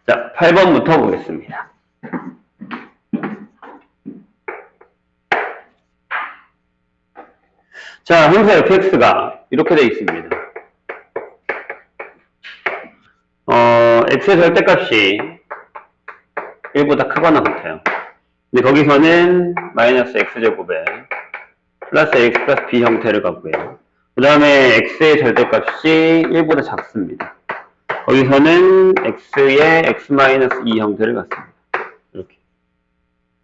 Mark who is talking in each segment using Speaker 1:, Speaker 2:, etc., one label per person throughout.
Speaker 1: 자, 8번부터 보겠습니다. 자, 함수 fx가 이렇게 되어 있습니다. x의 절대값이 1보다 크거나 같아요. 근데 거기서는 마이너스 x제곱에 플러스 x 플러스 b 형태를 갖고요. 그 다음에 x의 절대값이 1보다 작습니다. 거기서는 x의 x-2 형태를 갖습니다. 이렇게.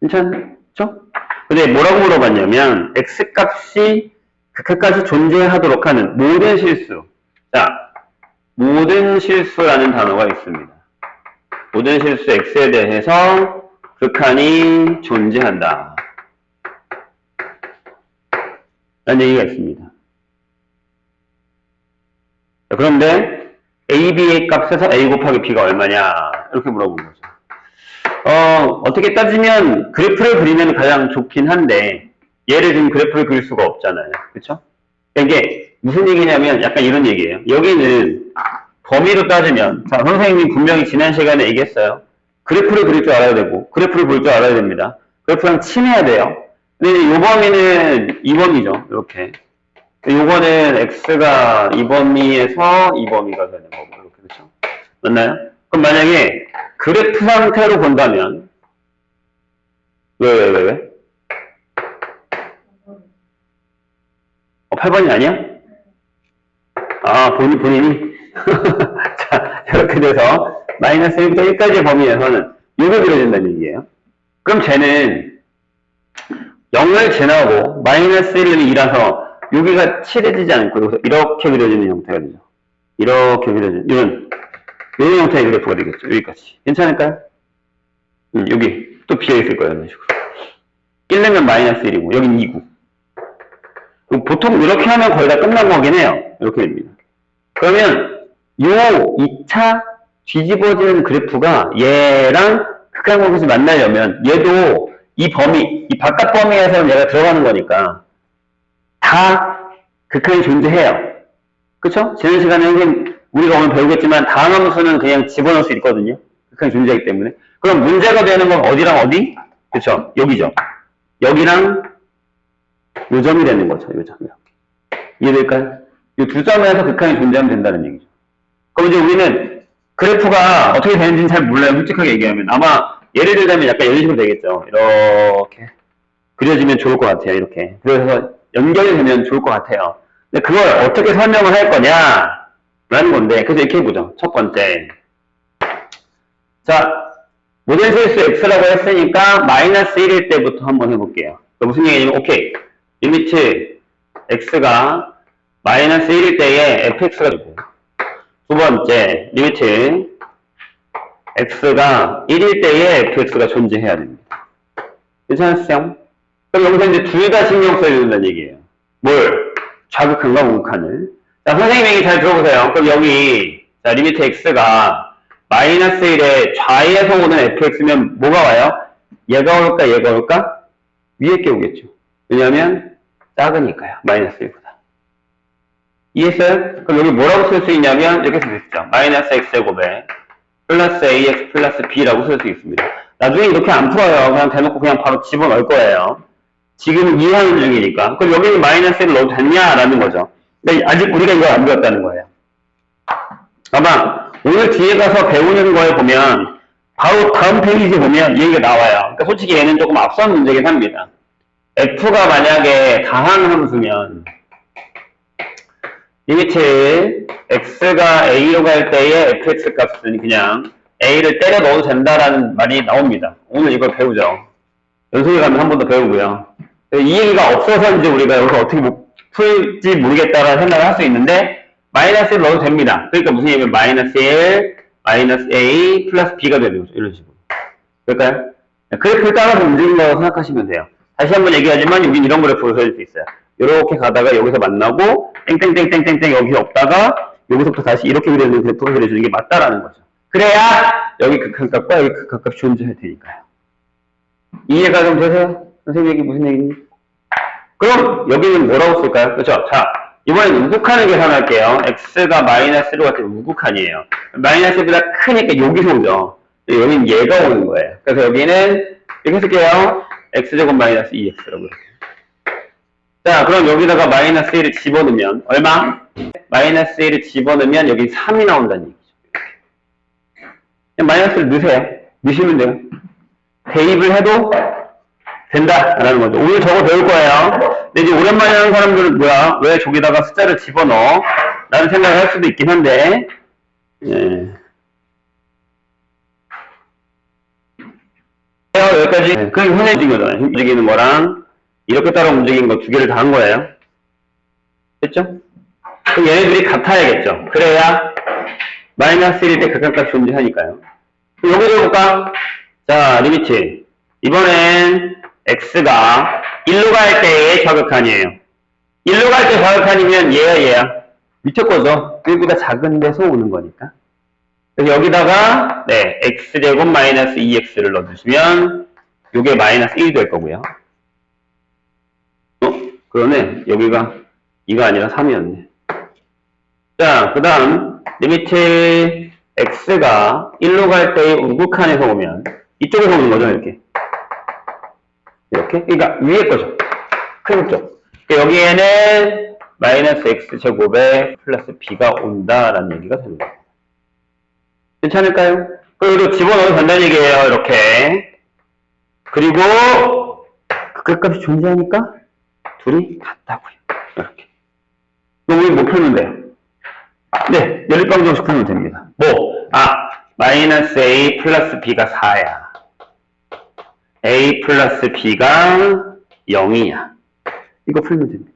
Speaker 1: 괜찮죠? 근데 뭐라고 물어봤냐면 x값이 극한까지 존재하도록 하는 모든 실수. 자, 모든 실수라는 단어가 있습니다. 모든 실수 x에 대해서 극한이 존재한다 라는 얘기가 있습니다. 자, 그런데 a, b의 값에서 a 곱하기 b가 얼마냐 이렇게 물어본 거죠. 어떻게 따지면 그래프를 그리면 가장 좋긴 한데 얘를 지금 그래프를 그릴 수가 없잖아요. 그렇죠? 이게 무슨 얘기냐면 약간 이런 얘기예요. 여기는 범위로 따지면, 자, 선생님이 분명히 지난 시간에 얘기했어요. 그래프를 그릴 줄 알아야 되고 그래프를 볼 줄 알아야 됩니다. 그래프랑 친해야 돼요. 근데 이 범위는 2범위죠. 이렇게. 요거는 x가 2범위에서 2범위가 되는 거고 이렇게. 그렇죠? 맞나요? 그럼 만약에 그래프 상태로 본다면 왜? 8번이 아니야? 아, 본인이? 자, 이렇게 돼서 마이너스 1부터 1까지의 범위에서는 이게 그려진다는 얘기예요. 그럼 쟤는 0을 지나고 마이너스 1은 2라서 여기가 칠해지지 않고 여기서 이렇게 그려지는 형태가 되죠. 이렇게 그려지는 이런 형태의 그래프가 되겠죠. 여기까지. 괜찮을까요? 여기 또 비어있을 거예요. 이런 식으로. 1내면 마이너스 1이고 여긴 2고. 보통 이렇게 하면 거의 다 끝난 거긴 해요. 이렇게 됩니다. 그러면 요 2차 뒤집어지는 그래프가 얘랑 극한공식이 만나려면 얘도 이 범위, 이 바깥 범위에서는 얘가 들어가는 거니까 다 극한이 존재해요. 그쵸? 지난 시간에 우리가 오늘 배우겠지만 다항 함수는 그냥 집어넣을 수 있거든요. 극한이 존재하기 때문에. 그럼 문제가 되는 건 어디랑 어디? 그쵸? 여기죠. 여기랑 요 점이 되는 거죠. 요 점. 이해될까요? 이 두 점에서 극한이 존재하면 된다는 얘기죠. 그럼 이제 우리는 그래프가 어떻게 되는지는 잘 몰라요. 솔직하게 얘기하면. 아마 예를 들자면 약간 이런 식으로 되겠죠. 이렇게 그려지면 좋을 것 같아요. 이렇게. 그래서 연결이 되면 좋을 것 같아요. 근데 그걸 어떻게 설명을 할 거냐 라는 건데, 그래서 이렇게 해보죠. 첫 번째. 자, 모든 실수 x라고 했으니까 마이너스 1일 때부터 한번 해볼게요. 무슨 얘기냐면, 오케이. 리미트 x가 마이너스 1일 때에 fx가 되고, 두 번째, 리미트 x가 1일 때에 fx가 존재해야 됩니다. 괜찮으세요? 그럼 여기서 이제 둘 다 신경 써야 된다는 얘기예요. 뭘? 좌극한과 우극한을. 자, 선생님 얘기 잘 들어보세요. 그럼 여기, 자, 리미트 x가 마이너스 1에 좌에서 오는 fx면 뭐가 와요? 얘가 올까, 얘가 올까? 위에 게 오겠죠. 왜냐면, 작으니까요. 마이너스 1보다. 이해했어요? 그럼 여기 뭐라고 쓸 수 있냐면, 이렇게 쓸 수 있죠. 마이너스 x제곱에 플러스 ax 플러스 b라고 쓸 수 있습니다. 나중에 이렇게 안 풀어요. 그냥 대놓고 그냥 바로 집어넣을 거예요. 지금 이해하는 중이니까. 그럼 여기는 마이너스 1을 넣어도 됐냐라는 거죠. 근데 아직 우리가 이걸 안 배웠다는 거예요. 아마 오늘 뒤에 가서 배우는 거에 보면 바로 다음 페이지에 보면 이 얘기가 나와요. 그러니까 솔직히 얘는 조금 앞선 문제긴 합니다. f가 만약에 다항함수면 리미트 x가 a로 갈 때의 fx 값은 그냥 a를 때려 넣어도 된다라는 말이 나옵니다. 오늘 이걸 배우죠. 연속에 가면 한 번 더 배우고요. 이 얘기가 없어서인지 우리가 여기서 어떻게 풀지 모르겠다라는 생각을 할 수 있는데 마이너스 1 넣어도 됩니다. 그러니까 무슨 얘기냐면 마이너스 1, 마이너스 a 플러스 b가 되는 거죠. 이런 식으로. 그럴까요? 그래프를 따라서 움직이는 거라고 생각하시면 돼요. 다시 한번 얘기하지만 여기 이런 그래프를 그려줄 수 있어요. 이렇게 가다가 여기서 만나고 땡땡땡땡땡땡 여기 없다가 여기서부터 다시 이렇게 그려주는 그래프를 그려주는 게 맞다라는 거죠. 그래야 여기 극한값과 여기 극한값이 존재할 테니까요. 이해가 좀 되세요? 선생님 얘기 무슨 얘기니? 그럼 여기는 뭐라고 쓸까요? 그렇죠? 자, 이번엔 우극한을 계산할게요. x가 마이너스 1로 갈 때 우극한이에요. 마이너스 1보다 크니까 여기서 오죠. 여기는 얘가 오는 거예요. 그래서 여기는 이렇게 쓸게요. x제곱 마이너스 2x라고 이렇게. 자, 그럼 여기다가 마이너스 1을 집어넣으면 얼마? 마이너스 1을 집어넣으면 여기 3이 나온다는 얘기죠. 그냥 마이너스를 넣으세요. 넣으시면 돼요. 대입을 해도 된다라는 거죠. 오늘 저거 배울 거예요. 근데 이제 오랜만에 하는 사람들은 뭐야? 왜 저기다가 숫자를 집어넣어? 라는 생각을 할 수도 있긴 한데, 예. 여기까지. 그게 선생님 움직인 거잖아요. 움직이는 거랑, 이렇게 따라 움직이는 거 두 개를 다 한 거예요. 됐죠? 그럼 얘네들이 같아야겠죠. 그래야, 마이너스 1일 때 극한값이 존재하니까요. 여기로 해볼까? 자, 리미트. 이번엔, x가 1로 갈 때의 좌극한이에요. 1로 갈 때 좌극한이면 얘야. 밑에 거죠. 1보다 작은 데서 오는 거니까. 그래서 여기다가 네, x제곱 마이너스 2x를 넣어주시면 이게 마이너스 1이 될 거고요. 그러네. 여기가 2가 아니라 3이었네. 자, 그 다음 리미트 x가 1로 갈 때의 우극한에서 오면 이쪽에서 오는 거죠. 이렇게. 그러니까 위에 거죠. 큰 쪽. 여기에는 마이너스 x제곱에 플러스 b가 온다라는 얘기가 되는 거예요. 괜찮을까요? 그리고 집어넣어도 된다는 얘기예요. 이렇게. 그리고 극값이 존재하니까 둘이 같다고요. 이렇게. 그럼 우리 뭐 풀면 돼요? 네, 연립방정식 풀면 됩니다. 마이너스 a 플러스 b가 4야. a 플러스 b가 0이야. 이거 풀면 됩니다.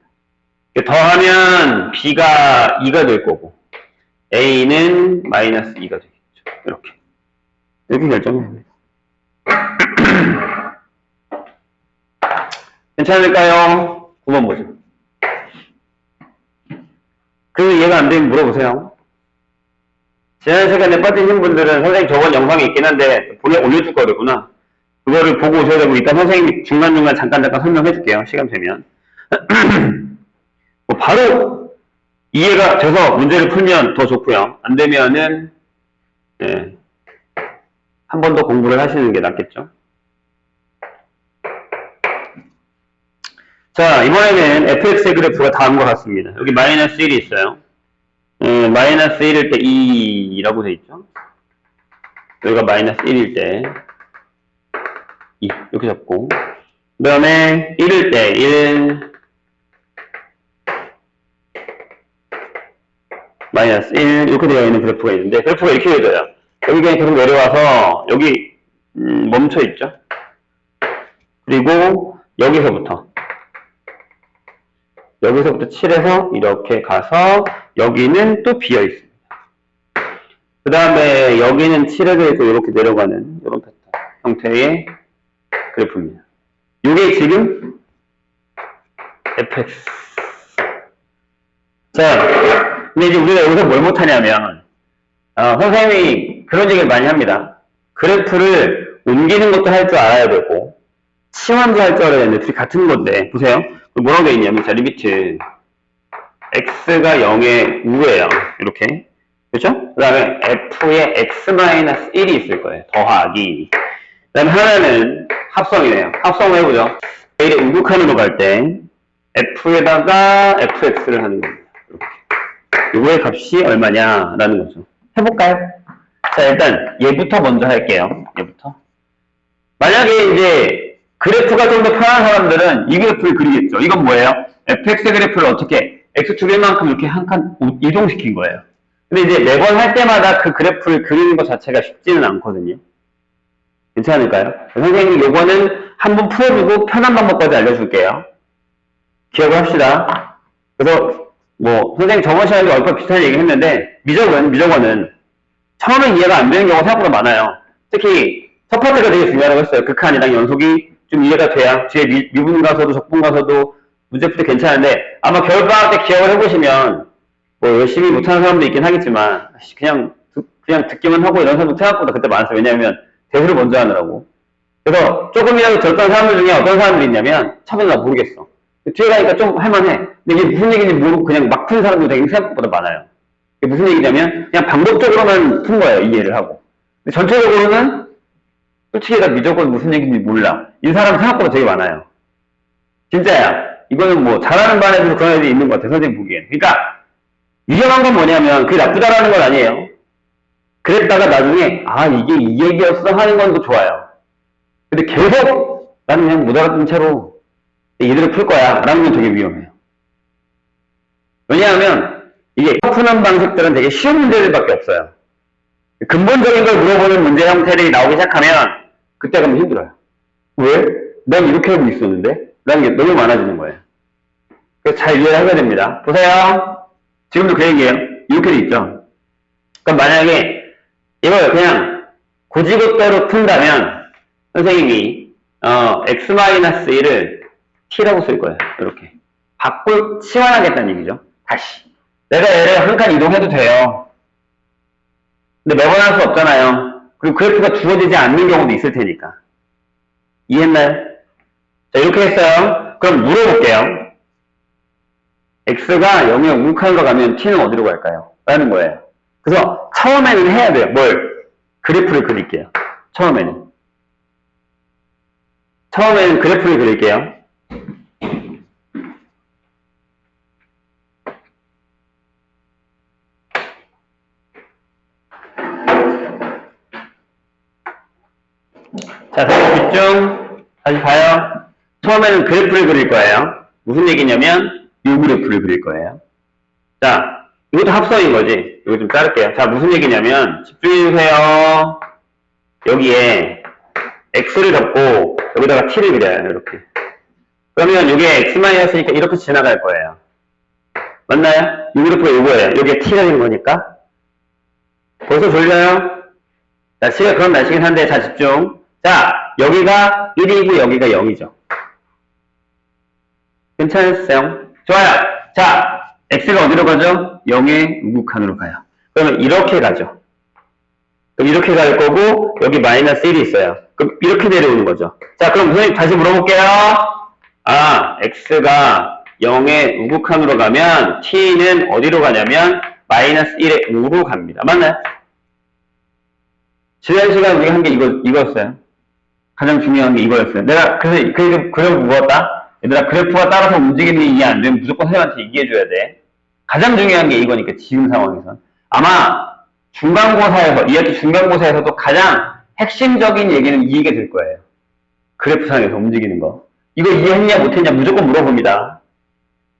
Speaker 1: 더하면 b가 2가 될 거고 a는 마이너스 2가 되겠죠. 이렇게 결정해야 됩니다. 괜찮을까요? 9번 보죠. 그 이해가 안 되면 물어보세요. 지난 시간에 빠지신 분들은 선생님 저번 영상이 있긴 한데 올려줄 거구나. 그거를 보고 오셔야 되고 이따 선생님이 중간중간 잠깐 설명해 줄게요. 시간 되면. 바로 이해가 돼서 문제를 풀면 더 좋고요. 안 되면은 네, 한 번 더 공부를 하시는 게 낫겠죠. 자, 이번에는 fx의 그래프가 다음과 같습니다. 여기 마이너스 1이 있어요. 마이너스 1일 때 2라고 돼 있죠. 여기가 마이너스 1일 때 2 이렇게 잡고 그 다음에 1일 때 1 마이너스 1 이렇게 되어 있는 그래프가 있는데 그래프가 이렇게 되어요. 여기가 계속 내려와서 여기 멈춰 있죠. 그리고 여기서부터 7에서 이렇게 가서 여기는 또 비어 있습니다. 그 다음에 여기는 7에서 이렇게 내려가는 이런 패턴 형태의 그래프입니다. 이게 지금 fx. 자, 근데 이제 우리가 여기서 뭘 못하냐면 선생님이 그런 얘기를 많이 합니다. 그래프를 옮기는 것도 할 줄 알아야 되고 치환도 할 줄 알아야 되는데 둘이 같은 건데 보세요. 뭐라고 되어 있냐면 자, 리미트 x가 0의 우예요. 이렇게. 그렇죠? 그 다음에 f에 x-1이 있을 거예요. 더하기. 그 다음에 하나는 합성이네요. 합성을 해보죠. a의 우극한으로 갈 때 f에다가 fx를 하는 겁니다. 이렇게. 요거의 값이 얼마냐라는 거죠. 해볼까요? 자, 일단 얘부터 먼저 할게요. 얘부터. 만약에 이제 그래프가 좀 더 편한 사람들은 이 그래프를 그리겠죠. 이건 뭐예요? fx의 그래프를 어떻게 x축 1만큼 이렇게 한 칸 이동시킨 거예요. 근데 이제 매번 할 때마다 그 그래프를 그리는 것 자체가 쉽지는 않거든요. 괜찮을까요? 선생님이 요거는 한번 풀어주고 편한 방법까지 알려줄게요. 기억을 합시다. 그래서 뭐 선생님 저번 시간에도 얼마 비슷한 얘기 했는데 미적원은 처음에 이해가 안 되는 경우가 생각보다 많아요. 특히 첫 번째가 되게 중요하다고 했어요. 극한이랑 연속이 좀 이해가 돼야 뒤에 미분 가서도 적분 가서도 문제 풀 때 괜찮은데 아마 겨울방학 때 기억을 해보시면 뭐 열심히 못하는 사람도 있긴 하겠지만 그냥 듣기만 하고 이런 사람도 생각보다 그때 많았어요. 왜냐하면 대수를 먼저 하느라고. 그래서 조금이라도 절단 사람들 중에 어떤 사람들이 있냐면 처음에 나 모르겠어. 뒤에 가니까 좀 할만해. 근데 이게 무슨 얘기인지 모르고 그냥 막 푸는 사람도 되게 생각보다 많아요. 이게 무슨 얘기냐면 그냥 방법적으로만 푼 거예요. 이해를 하고. 근데 전체적으로는 솔직히 나 무조건 무슨 얘기인지 몰라. 이 사람 생각보다 되게 많아요. 진짜야. 이거는 뭐 잘하는 반에도 그런 애들이 있는 것 같아. 선생님 보기엔. 그러니까 위험한 건 뭐냐면 그게 나쁘다라는 건 아니에요. 그랬다가 나중에 아 이게 이 얘기였어 하는 건 더 좋아요. 근데 계속 나는 그냥 못 알아듣는 채로 얘들을 풀 거야 라는 건 되게 위험해요. 왜냐하면 이게 푸는 방식들은 되게 쉬운 문제들밖에 없어요. 근본적인 걸 물어보는 문제 형태들이 나오기 시작하면 그때 가면 힘들어요. 왜? 난 이렇게 알고 있었는데? 라는 게 너무 많아지는 거예요. 그래서 잘 이해를 해야 됩니다. 보세요. 지금도 그 얘기예요. 이렇게 돼 있죠. 그럼 만약에 이걸 그냥 고지고대로 푼다면 선생님이 x-1을 t라고 쓸 거예요. 이렇게. 치환하겠다는 얘기죠. 다시. 내가 얘를 한 칸 이동해도 돼요. 근데 매번 할 수 없잖아요. 그리고 그래프가 주어지지 않는 경우도 있을 테니까. 이해했나요? 자, 이렇게 했어요. 그럼 물어볼게요. x가 0에 우극한으로 가면 t는 어디로 갈까요? 라는 거예요. 그래서 처음에는 해야 돼요. 뭘? 그래프를 그릴게요. 처음에는 그래프를 그릴게요. 자, 다시 집중. 다시 봐요. 처음에는 그래프를 그릴 거예요. 무슨 얘기냐면 이 그래프를 그릴 거예요. 자, 이것도 합성인 거지. 이거 좀 자를게요. 자, 무슨 얘기냐면 집중해주세요. 여기에 x를 잡고 여기다가 t를 그려요. 이렇게. 그러면 이게 x-였으니까 이렇게 지나갈 거예요. 맞나요? 이 그래프가 이거예요. 여기에 t가 있는 거니까. 벌써 졸려요? 자, 시가 그런 날씨긴 한데 자, 집중. 자, 여기가 1이고 여기가 0이죠. 괜찮으세요? 좋아요. 자, x가 어디로 가죠? 0의 우극한으로 가요. 그러면 이렇게 가죠. 그럼 이렇게 갈 거고 여기 마이너스 1이 있어요. 그럼 이렇게 내려오는 거죠. 자, 그럼 선생님 다시 물어볼게요. 아, x가 0의 우극한으로 가면 t는 어디로 가냐면 마이너스 1의 우로 갑니다. 맞나요? 지난 시간 우리가 한 게 이거였어요. 가장 중요한 게 이거였어요. 내가 그래서 그래서 무엇다? 얘들아, 그래프가 따라서 움직이는 게 이해 안 되면 무조건 선생님한테 얘기해줘야 돼. 가장 중요한 게 이거니까, 지금 상황에서. 아마 중간고사에서, 이학기 중간고사에서도 가장 핵심적인 얘기는 이해가 될 거예요. 그래프상에서 움직이는 거. 이거 이해했냐 못했냐 무조건 물어봅니다.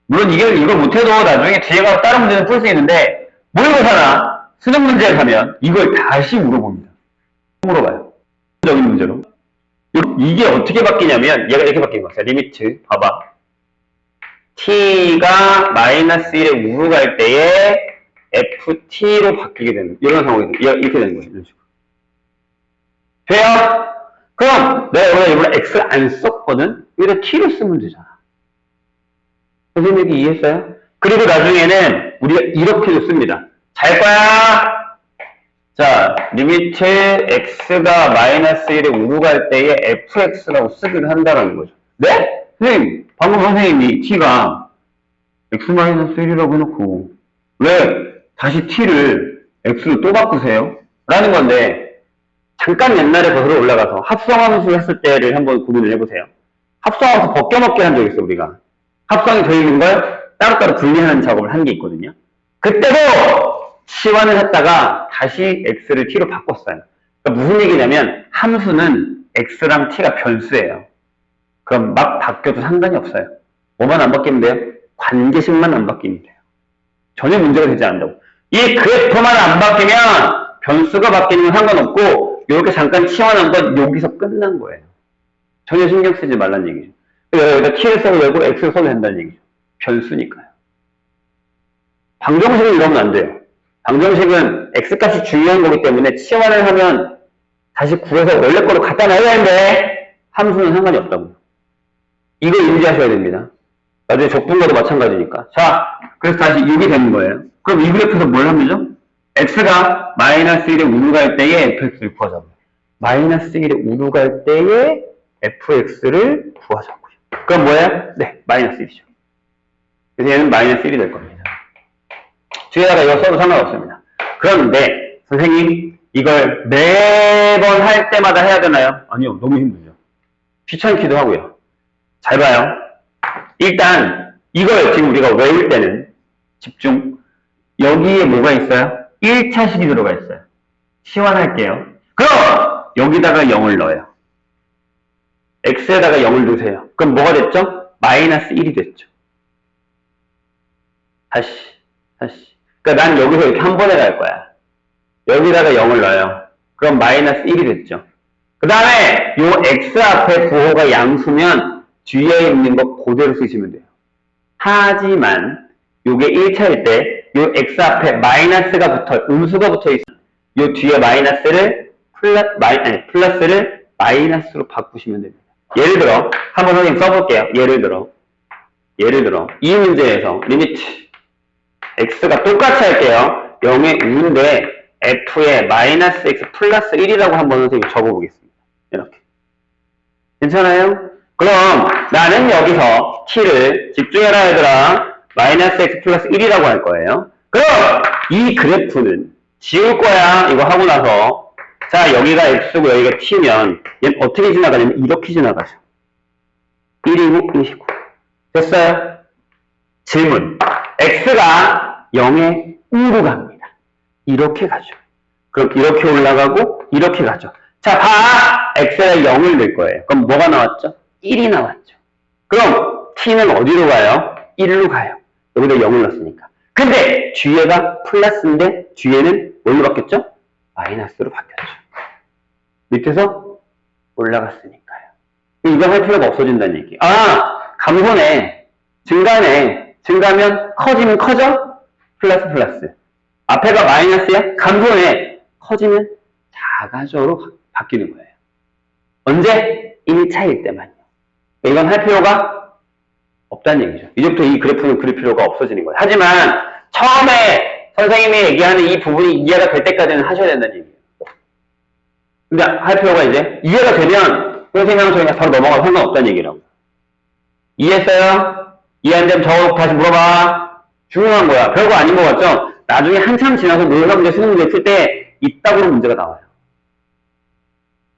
Speaker 1: 물론 이걸 못해도 나중에 뒤에 가서 다른 문제는 풀 수 있는데 모의고사나 수능 문제에 가면 이걸 다시 물어봅니다. 물어봐요. 적인 문제로. 이게 어떻게 바뀌냐면 얘가 이렇게 바뀐 거예요. 리미트 봐봐. t가 마이너스 1에 우로 갈 때에 ft로 바뀌게 되는 이런 상황이 이렇게 되는 거예요. 이런 식으로. 돼요? 그럼 내가 이번에 x를 안 썼거든? 여기다 t로 쓰면 되잖아. 선생님 얘기 이해했어요? 그리고 나중에는 우리가 이렇게도 씁니다. 잘 거야. 자, 리미트 x가 마이너스 1에 우로 갈 때에 fx라고 쓰기를 한다는 거죠. 네? 선생님, 방금 선생님이 t가 x 마이너스 1이라고 해놓고 왜 다시 t를 x로 또 바꾸세요? 라는 건데 잠깐 옛날에 거슬러 올라가서 합성함수 했을 때를 한번 고민을 해보세요. 합성함수 벗겨먹기 한 적 있어, 우리가. 합성이 되어 있는 걸 따로따로 분리하는 작업을 한 게 있거든요. 그때도 치환을 했다가 다시 x를 t로 바꿨어요. 그러니까 무슨 얘기냐면 함수는 x랑 t가 변수예요. 그럼 막 바뀌어도 상관이 없어요. 뭐만 안 바뀌면 돼요? 관계식만 안 바뀌면 돼요. 전혀 문제가 되지 않는다고. 이 그래프만 안 바뀌면 변수가 바뀌는 건 상관없고 이렇게 잠깐 치환한 건 여기서 끝난 거예요. 전혀 신경 쓰지 말란 얘기죠. 여기다 t를 써도 되고 x를 써도 된다는 얘기죠. 변수니까요. 방정식은 이러면 안 돼요. 방정식은 x값이 중요한 거기 때문에 치환을 하면 다시 구해서 원래 거로 갖다 놔야 되는데 함수는 상관이 없다고요. 이거 인지하셔야 됩니다. 나중에 적분과도 마찬가지니까. 자, 그래서 다시 6이 되는 거예요. 그럼 이 그래프에서 뭘 합니죠? x가 마이너스 1에 우로 갈 때에 fx를 구하자고요. 마이너스 1에 우로 갈 때에 fx를 구하자고요. 그럼 뭐예요? 네, 마이너스 1이죠. 그래서 얘는 마이너스 1이 될 겁니다. 뒤에다가 이거 써도 상관없습니다. 그런데 선생님, 이걸 매번 할 때마다 해야 되나요? 아니요, 너무 힘들죠. 귀찮기도 하고요. 잘 봐요. 일단, 이걸 지금 우리가 외울 때는, 집중. 여기에 뭐가 있어요? 1차식이 들어가 있어요. 시환할게요. 그럼, 여기다가 0을 넣어요. x에다가 0을 넣으세요. 그럼 뭐가 됐죠? 마이너스 1이 됐죠. 다시. 그러니까 난 여기서 이렇게 한 번에 갈 거야. 여기다가 0을 넣어요. 그럼 마이너스 1이 됐죠. 그 다음에 요 x 앞에 부호가 양수면 뒤에 있는 거 그대로 쓰시면 돼요. 하지만 요게 1차일 때 요 x 앞에 마이너스가 붙어, 음수가 붙어 있어요. 요 뒤에 마이너스를 플러스를 마이너스로 바꾸시면 됩니다. 예를 들어 한번 선생님 써볼게요. 예를 들어 이 문제에서 리미트 x가 똑같이 할게요. 0의 우인데 f에 마이너스 x 플러스 1이라고 한번 선생님 적어보겠습니다. 이렇게. 괜찮아요? 그럼 나는 여기서 t를 집중해라 얘들아. 마이너스 x 플러스 1이라고 할 거예요. 그럼 이 그래프는 지울 거야. 이거 하고 나서 자 여기가 x고 여기가 t면 얘는 어떻게 지나가냐면 이렇게 지나가죠. 1이고 1이고. 됐어요? 질문. x가 0의 우로 갑니다. 이렇게 가죠. 그럼 이렇게 올라가고 이렇게 가죠. 자, 봐! x에 0을 넣을 거예요. 그럼 뭐가 나왔죠? 1이 나왔죠. 그럼 t는 어디로 가요? 1로 가요. 여기다 0을 넣었으니까. 근데 뒤에가 플러스인데 뒤에는 뭘로 바뀌었죠? 마이너스로 바뀌었죠. 밑에서 올라갔으니까요. 이거 할 필요가 없어진다는 얘기. 아! 감소네. 증가면 커지면 커져? 플러스. 앞에가 마이너스야? 감소네. 커지면 작아져로 바뀌는 거예요. 언제? 1차일 때만요. 이건 할 필요가 없다는 얘기죠. 이제부터 이 그래프는 그릴 필요가 없어지는 거예요. 하지만 처음에 선생님이 얘기하는 이 부분이 이해가 될 때까지는 하셔야 된다는 얘기예요. 근데 할 필요가 이제 이해가 되면 선생님하고 저희가 바로 넘어가도 상관없다는 얘기라고. 이해했어요? 이해 안 되면 저 다시 물어봐. 중요한 거야. 별거 아닌 거 같죠? 나중에 한참 지나서 노사 문제, 수능 문제 풀 때 이따구로 문제가 나와요.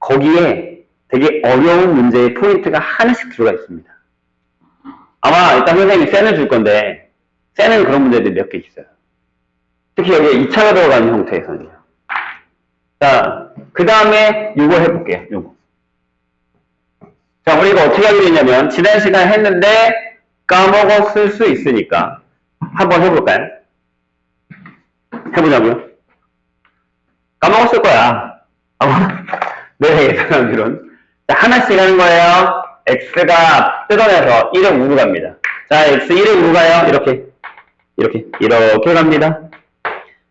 Speaker 1: 거기에 되게 어려운 문제의 포인트가 하나씩 들어가 있습니다. 아마 일단 선생님이 센을 줄 건데 센은 그런 문제들이 몇 개 있어요. 특히 여기에 2차가 들어가는 형태에서는요. 자, 그 다음에 요거 해볼게요. 요거. 자, 우리가 어떻게 하기로 했냐면 지난 시간에 했는데 까먹었을 수 있으니까 한번 해볼까요? 해보자고요. 까먹었을 거야. 아마 내 예상하기로는. 자, 하나씩 하는 거예요. x가 뜯어내서 1의 우로 갑니다. 자, x 1의 우로 가요. 이렇게 갑니다.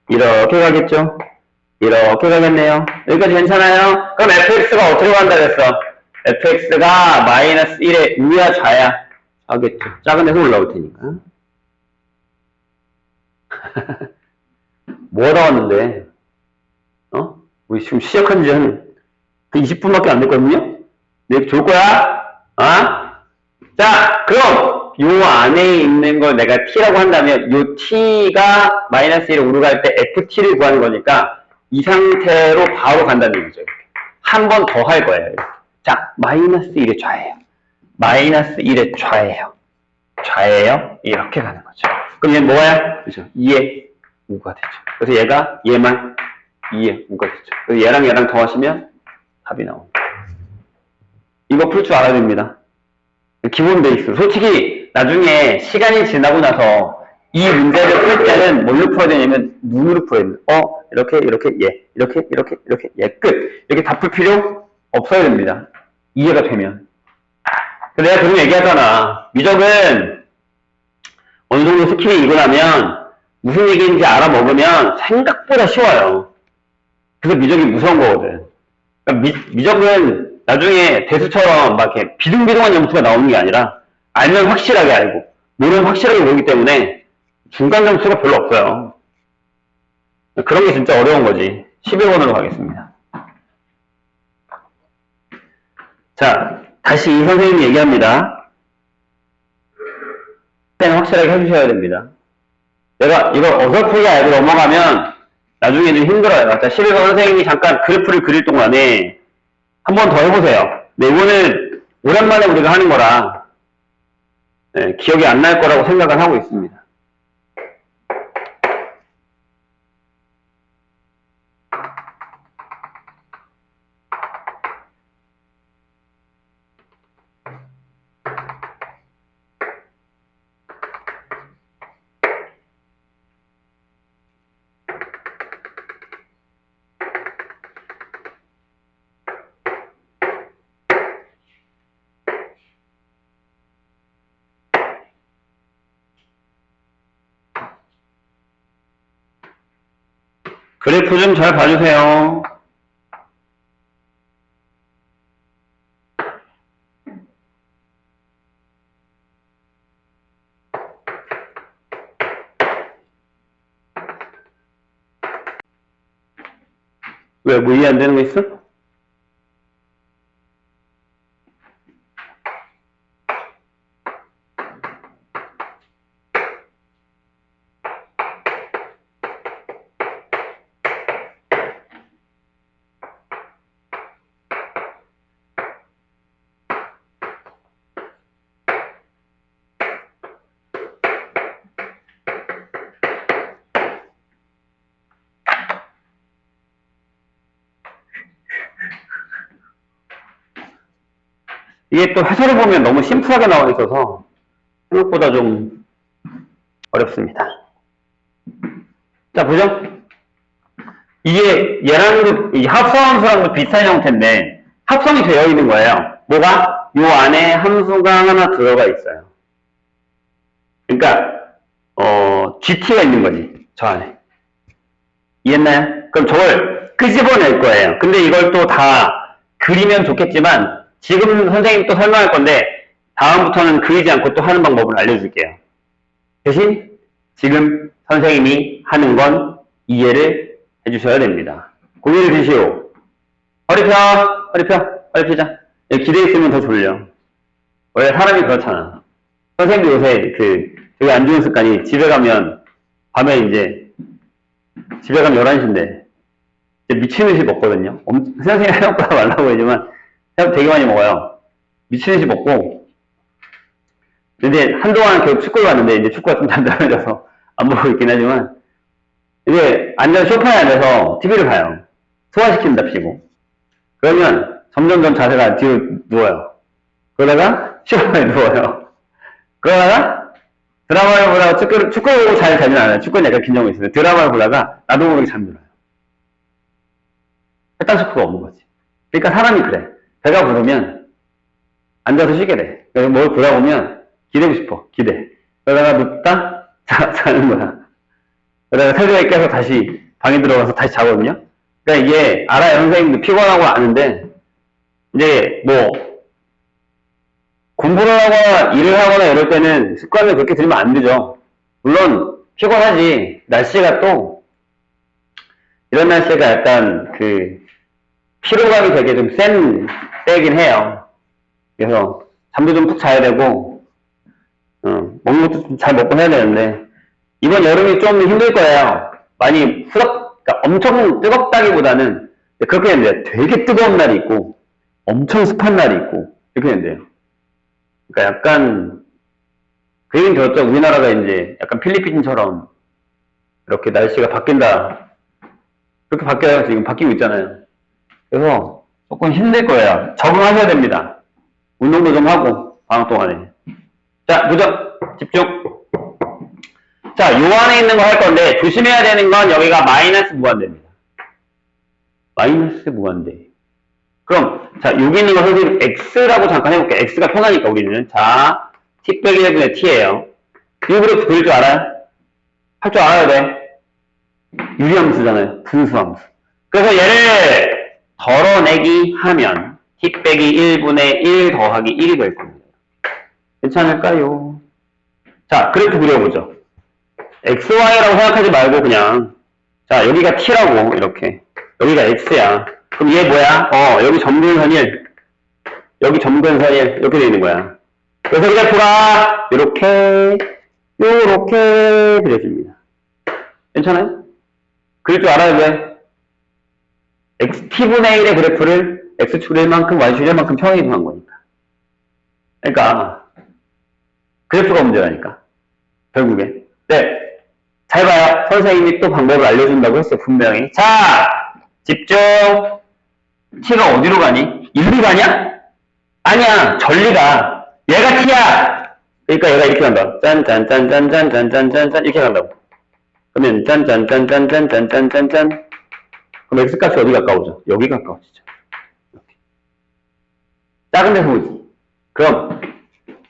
Speaker 1: 이렇게 가겠죠? 이렇게 가겠네요. 여기까지 괜찮아요? 그럼 fx가 어떻게 간다 그랬어? fx가 마이너스 1의 우야 좌야? 좌겠죠. 작은 데서 올라올 테니까. 뭐하다 왔는데? 우리 지금 시작한 지 한 20분밖에 안 됐거든요? 내일 좋을 거야? 자, 그럼 요 안에 있는 걸 내가 t라고 한다면 요 t가 마이너스 1을 우로 갈 때 ft를 구하는 거니까 이 상태로 바로 간다는 얘기죠. 한 번 더 할 거예요. 자, 마이너스 1의 좌예요. 마이너스 1의 좌예요. 좌예요. 이렇게 가는 거죠. 그럼 얘는 뭐야? 그죠? 2의 우가 되죠. 그래서 얘가 얘만 2의 우가 되죠. 그래서 얘랑 더하시면 답이 나옵니다. 이거 풀 줄 알아야 됩니다. 기본 베이스. 솔직히 나중에 시간이 지나고 나서 이 문제를 풀 때는 뭘로 풀어야 되냐면 눈으로 풀어야 됩니다. 이렇게 끝. 이렇게 다 풀 필요 없어야 됩니다. 이해가 되면. 내가 그런 얘기하잖아. 미적은 어느 정도 스킬이 익고 나면 무슨 얘기인지 알아먹으면 생각보다 쉬워요. 그래서 미적이 무서운 거거든. 그러니까 미적은 나중에 대수처럼 막 이렇게 비둥비둥한 점수가 나오는 게 아니라 알면 확실하게 알고 모르면 확실하게 모르기 때문에 중간 점수가 별로 없어요. 그런 게 진짜 어려운 거지. 11번으로 가겠습니다. 자, 다시 이 선생님이 얘기합니다. 펜 확실하게 해주셔야 됩니다. 내가 이걸 어설프게 알고 넘어가면 나중에 좀 힘들어요. 자, 11번 선생님이 잠깐 그래프를 그릴 동안에 한 번 더 해보세요. 네, 이거는 오랜만에 우리가 하는 거라 네, 기억이 안 날 거라고 생각을 하고 있습니다. 그래프 좀 잘 봐주세요. 왜, 뭐 이해 안 되는 거 있어? 이게 또 해설을 보면 너무 심플하게 나와 있어서 생각보다 좀 어렵습니다. 자, 보죠. 이게 얘랑도, 이 합성함수랑도 비슷한 형태인데 합성이 되어 있는 거예요. 뭐가? 요 안에 함수가 하나 들어가 있어요. 그러니까 GT가 있는 거지. 저 안에. 이해했나요? 그럼 저걸 끄집어낼 거예요. 근데 이걸 또 다 그리면 좋겠지만 지금 선생님 또 설명할 건데 다음부터는 그리지 않고 또 하는 방법을 알려줄게요. 대신 지금 선생님이 하는 건 이해를 해주셔야 됩니다. 고개를 드시오. 허리 펴, 허리 펴, 허리 펴자. 기대 있으면 더 졸려. 원래 사람이 그렇잖아. 선생님도 요새 되게 안 좋은 습관이 집에 가면 밤에 이제 집에 가면 11시인데 미친 듯이 먹거든요. 선생님이 생각보다 말라고 하지만 되게 많이 먹어요. 미친 듯이 먹고 근데 한동안 계속 축구를 봤는데 이제 축구가 좀 단단해져서 안 보고 있긴 하지만 이제 앉아서 소파에 앉아서 TV를 봐요. 소화시킨답시고 그러면 점점점 자세가 뒤로 누워요. 그러다가 소파에 누워요. 그러다가 드라마를 보다가 축구 보고 잘 자진 않아요. 축구는 약간 긴장이 있어요. 드라마를 보다가 나도 모르게 잠들어요. 혈당 슈퍼가 없는 거지. 그러니까 사람이 그래. 배가 부르면 앉아서 쉬게 돼. 그래서 뭘 보다 보면 기대고 싶어. 기대. 그러다가 눕다 자는 거야. 그러다가 새벽에 깨서 다시 방에 들어가서 다시 자거든요. 그러니까 이게 알아요. 선생님도 피곤하고 아는데 이제 뭐 공부를 하거나 일을 하거나 이럴 때는 습관을 그렇게 들이면 안 되죠. 물론 피곤하지. 날씨가 또 이런 날씨가 약간 피로감이 되게 좀 세긴 해요. 그래서 잠도 좀 푹 자야 되고 먹는 것도 좀 잘 먹고 해야 되는데 이번 여름이 좀 힘들 거예요. 많이 그러니까 엄청 뜨겁다기보다는 그렇게 했는데 되게 뜨거운 날이 있고 엄청 습한 날이 있고 이렇게 했는데요. 그러니까 약간 그 얘기는 들었죠. 우리나라가 이제 약간 필리핀처럼 이렇게 날씨가 바뀐다. 그렇게 바뀌어요. 지금 바뀌고 있잖아요. 그래서 조금 힘들 거예요. 적응하셔야 됩니다. 운동도 좀 하고 방학 동안에. 자, 보죠. 집중. 자, 요 안에 있는 거 할 건데 조심해야 되는 건 여기가 마이너스 무한대입니다. 마이너스 무한대. 그럼 자, 여기 있는 거 선생님 x라고 잠깐 해볼게요. x가 편하니까 우리는. 자, t 빼기 1분의 t예요. 이 그래프 그릴 줄 알아요? 할 줄 알아야 돼. 유리함수잖아요. 분수함수. 그래서 얘를 덜어내기 하면 t 빼기 1분의 1 더하기 1이 될 겁니다. 괜찮을까요? 자, 그래프 그려보죠. xy라고 생각하지 말고 그냥 자, 여기가 t라고 이렇게 여기가 x야. 그럼 얘 뭐야? 여기 점근선 1 여기 점근선 1 이렇게 되어 있는 거야. 그래서 그래프가 요렇게 그려집니다. 괜찮아요? 그럴 줄 알아야 돼. t분의 1의 그래프를 x축 1만큼, y축 1만큼 평행이동한 거니까. 그러니까 그래프가 문제라니까. 결국에. 네. 잘 봐요. 선생님이 또 방법을 알려준다고 했어요. 분명히. 자, 집중. t가 어디로 가니? 1로 가냐? 아니야. 전리가. 얘가 t야. 그러니까 얘가 이렇게 간다. 짠짠짠짠짠짠짠짠 이렇게 간다고. 그러면 짠짠짠짠짠짠짠짠. 그럼 x값이 어디 가까워져? 여기 가까워지죠. 이렇게. 작은 데서 보지. 그럼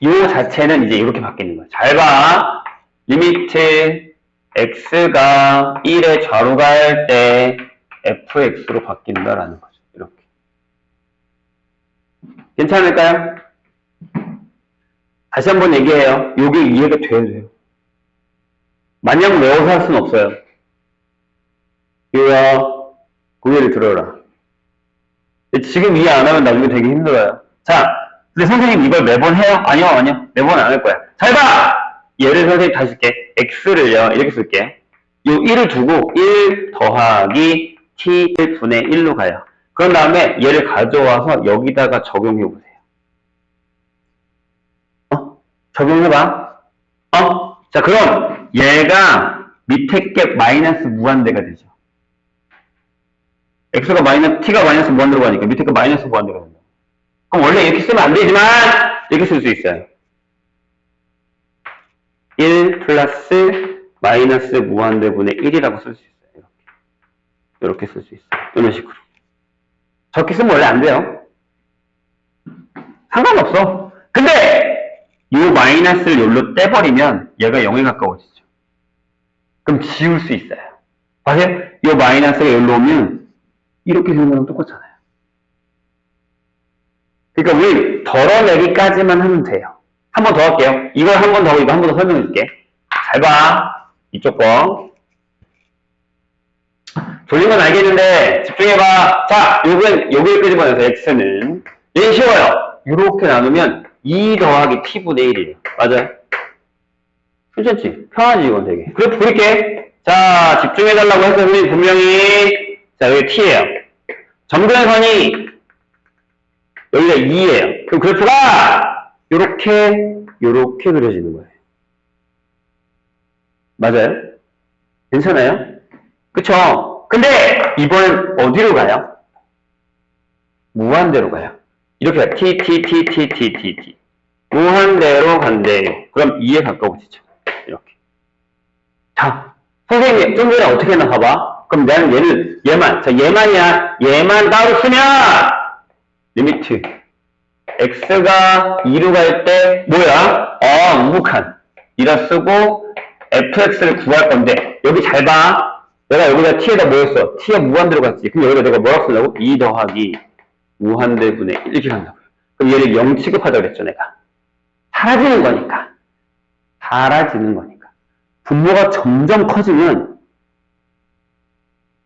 Speaker 1: 요 자체는 이제 이렇게 바뀌는 거야. 잘 봐. 리미트 x가 1의 좌로 갈 때 fx로 바뀐다라는 거죠. 이렇게. 괜찮을까요? 다시 한번 얘기해요. 요게 이해가 돼요. 마냥 외워서 할 수는 없어요. 이거야, 고개를 들어라. 지금 이해 안 하면 나중에 되게 힘들어요. 자, 근데 선생님 이걸 매번 해요? 아니요. 매번 안 할 거야. 잘 봐! 얘를 선생님 다시 쓸게. x를요, 이렇게 쓸게. 요 1을 두고 1 더하기 t1분의 1로 가요. 그런 다음에 얘를 가져와서 여기다가 적용해 보세요. 적용해봐. 자, 그럼 얘가 밑에 게 마이너스 무한대가 되죠. x가 t가 마이너스 무한대로 가니까 밑에 게 마이너스 무한대가 된다. 그럼 원래 이렇게 쓰면 안 되지만 이렇게 쓸 수 있어요. 1 플러스 마이너스 무한대분의 1이라고 쓸 수 있어요. 이렇게 쓸 수 있어요. 이런 식으로. 저렇게 쓰면 원래 안 돼요. 상관없어. 근데 이 마이너스를 여기로 떼버리면 얘가 0에 가까워지죠. 그럼 지울 수 있어요. 봐세요. 이 마이너스가 여기로 오면 이렇게 되는 거랑 똑같잖아요. 그러니까 우리 덜어내기까지만 하면 돼요. 한 번 더 할게요. 이걸 한 번 더 하고 이거 한 번 더 설명해 줄게. 잘 봐. 이쪽 거. 돌린 건 알겠는데 집중해봐. 자, 요거에 끄집어내서 x는 얘는 쉬워요. 이렇게 나누면 2 더하기 t분의 1이에요. 맞아요? 괜찮지? 편하지 이건 되게. 그래프 그릴게. 자, 집중해달라고 해서 우리 분명히 자, 여기 t예요. 점근선이 여기가 2예요. 그럼 그래프가 요렇게 그려지는 거예요. 맞아요? 괜찮아요? 그쵸? 근데 이번엔 어디로 가요? 무한대로 가요. 이렇게 가요. t. 무한대로 간대요. 그럼 2에 가까워지죠. 이렇게. 자, 선생님 좀 전에 어떻게 했나 봐봐. 그럼 나는 얘만이야. 얘만 따로 쓰면 리미트 x가 2로 갈 때 뭐야? 우북한 이라 쓰고 fx를 구할 건데 여기 잘 봐. 내가 여기다 t에다 뭐 했어? t가 무한대로 갔지. 그럼 여기다 내가 뭐라고 쓰려고? 2 더하기 무한대분의 1 이렇게 간다고요. 그럼 얘를 0 취급하자고 그랬죠 내가. 사라지는 거니까. 분모가 점점 커지면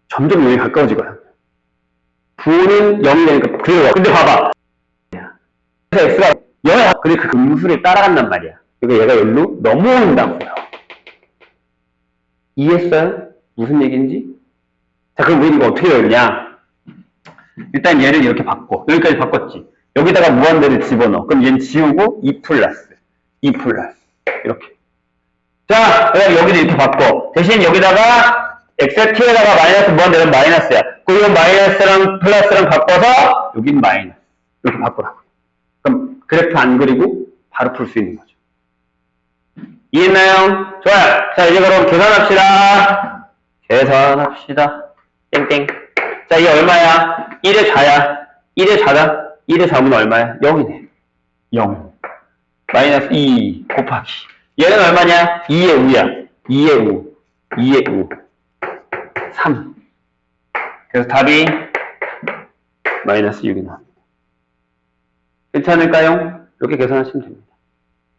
Speaker 1: 점점 0이 가까워지거든. 부호는 0이 되니까 그래요. 근데 봐봐. 그래서 x가 0에 근데 그 음수를 따라간단 말이야. 그러니까 얘가 여기로 넘어온다고요. 이해했어요? 무슨 얘기인지? 자, 그럼 우리 이거 어떻게 열냐? 일단 얘를 이렇게 바꿔. 여기까지 바꿨지. 여기다가 무한대를 집어넣어. 그럼 얘는 지우고 2 플러스. 이렇게. 자, 여기도 이렇게 바꿔. 대신 여기다가 xt에다가 마이너스 무한대는 마이너스야. 그리고 마이너스랑 플러스랑 바꿔서 여긴 마이너스. 이렇게 바꾸라고. 그럼 그래프 안 그리고 바로 풀 수 있는 거죠. 이해했나요? 좋아요. 자, 이제 그럼 계산합시다. 땡땡. 자, 이게 얼마야? 1의 좌야. 1의 좌다. 1의 좌면 얼마야? 0이네. 0. 마이너스 2 곱하기. 얘는 얼마냐? 2의 우야. 2의 우. 3. 그래서 답이 마이너스 6이 나옵니다. 괜찮을까요? 이렇게 계산하시면 됩니다.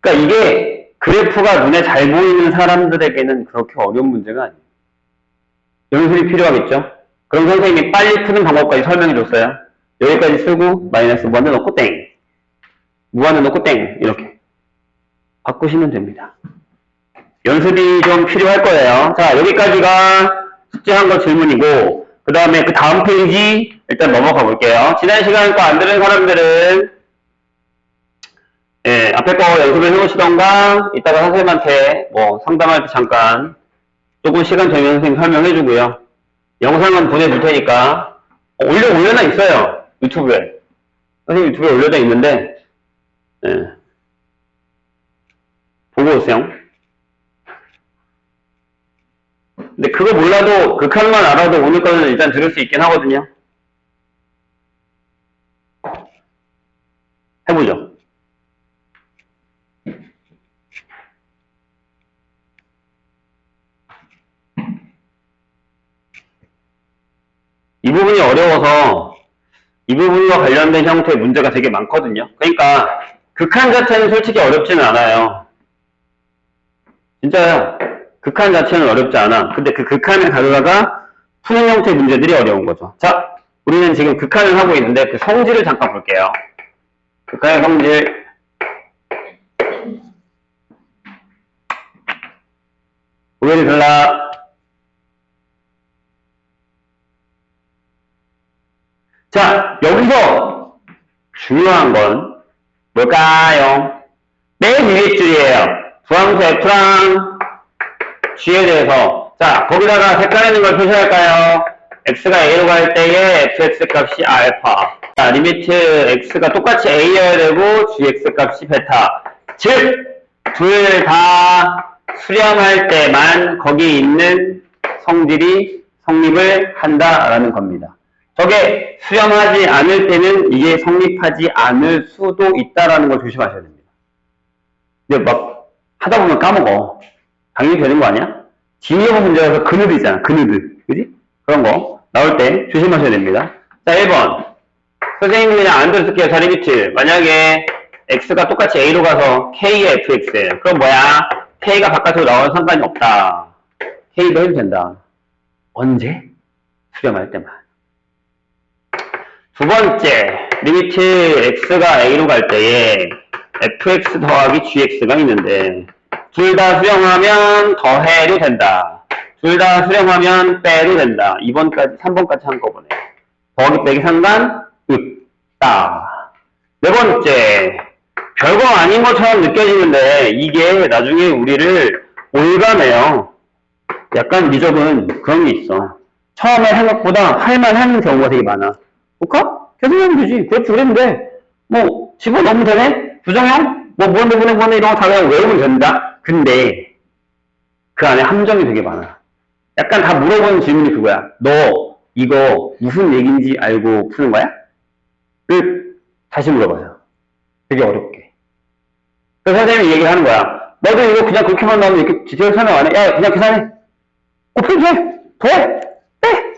Speaker 1: 그러니까 이게 그래프가 눈에 잘 보이는 사람들에게는 그렇게 어려운 문제가 아니에요. 연습이 필요하겠죠? 그럼 선생님이 빨리 푸는 방법까지 설명해 줬어요. 여기까지 쓰고 마이너스 무한대 넣고 땡. 무한대 넣고 땡. 이렇게 바꾸시면 됩니다. 연습이 좀 필요할 거예요. 자, 여기까지가 숙제한 거 질문이고, 그 다음에 그 다음 페이지 일단 넘어가 볼게요. 지난 시간 거 안 들은 사람들은 예, 앞에 거 연습을 해보시던가 이따가 선생님한테 뭐 상담할 때 잠깐 조금 시간 되면 선생님 설명해 주고요. 영상은 보내줄 테니까 올려놔 있어요. 유튜브에. 선생님 유튜브에 올려져 있는데 예, 보고 오세요. 근데 그거 몰라도 극한만 알아도 오늘 거는 일단 들을 수 있긴 하거든요. 해보죠. 이 부분이 어려워서 이 부분과 관련된 형태의 문제가 되게 많거든요. 그러니까 극한 자체는 솔직히 어렵지는 않아요. 진짜 극한 자체는 어렵지 않아. 근데 그 극한을 가져다가 푸는 형태의 문제들이 어려운 거죠. 자, 우리는 지금 극한을 하고 있는데 그 성질을 잠깐 볼게요. 극한의 성질. 고개를 들라. 자, 여기서 중요한 건 뭘까요? 맨 위에 줄이에요. 주황색 F랑 G에 대해서. 자, 거기다가 색깔 있는 걸 표시할까요? X가 A로 갈 때의 fx 값이 알파. 자, 리미트 X가 똑같이 A여야 되고 gx 값이 베타. 즉, 둘 다 수렴할 때만 거기 있는 성질이 성립을 한다라는 겁니다. 저게 수렴하지 않을 때는 이게 성립하지 않을 수도 있다라는 걸 조심하셔야 됩니다. 근데 막 하다 보면 까먹어. 당연히 되는 거 아니야? 진위어부 문제라서 그느드 있잖아. 그느드. 그지? 그런 거 나올 때 조심하셔야 됩니다. 자, 1번. 선생님이 그냥 안 들었을게요. 자, 리미트. 만약에 x가 똑같이 a로 가서 k의 fx예요. 그럼 뭐야? k가 바깥으로 나와도 상관이 없다. k도 해도 된다. 언제? 수렴할 때만. 두 번째, 리미트 x가 a로 갈 때에 fx 더하기 gx가 있는데 둘 다 수렴하면 더해도 된다. 둘 다 수렴하면 빼도 된다. 2번까지, 3번까지 한꺼번에. 더하기 빼기 상관 없다. 네 번째, 별거 아닌 것처럼 느껴지는데 이게 나중에 우리를 올가매요. 약간 미적은 그런 게 있어. 처음에 생각보다 할만한 경우가 되게 많아. 볼까? 계속 하면 되지. 그렇지, 그랬는데, 뭐, 집어넣으면 되네? 부정형? 뭐, 뭔데, 이런 거 다 그냥 외우면 된다? 근데, 그 안에 함정이 되게 많아. 약간 다 물어보는 질문이 그거야. 너, 이거 무슨 얘기인지 알고 푸는 거야? 다시 물어봐요. 되게 어렵게. 그래서 선생님이 얘기를 하는 거야. 너도 이거 그냥 그렇게만 나오면 이렇게 디테일 설명 안 해? 야, 그냥 계산해. 곱해도 돼? 더해? 빼?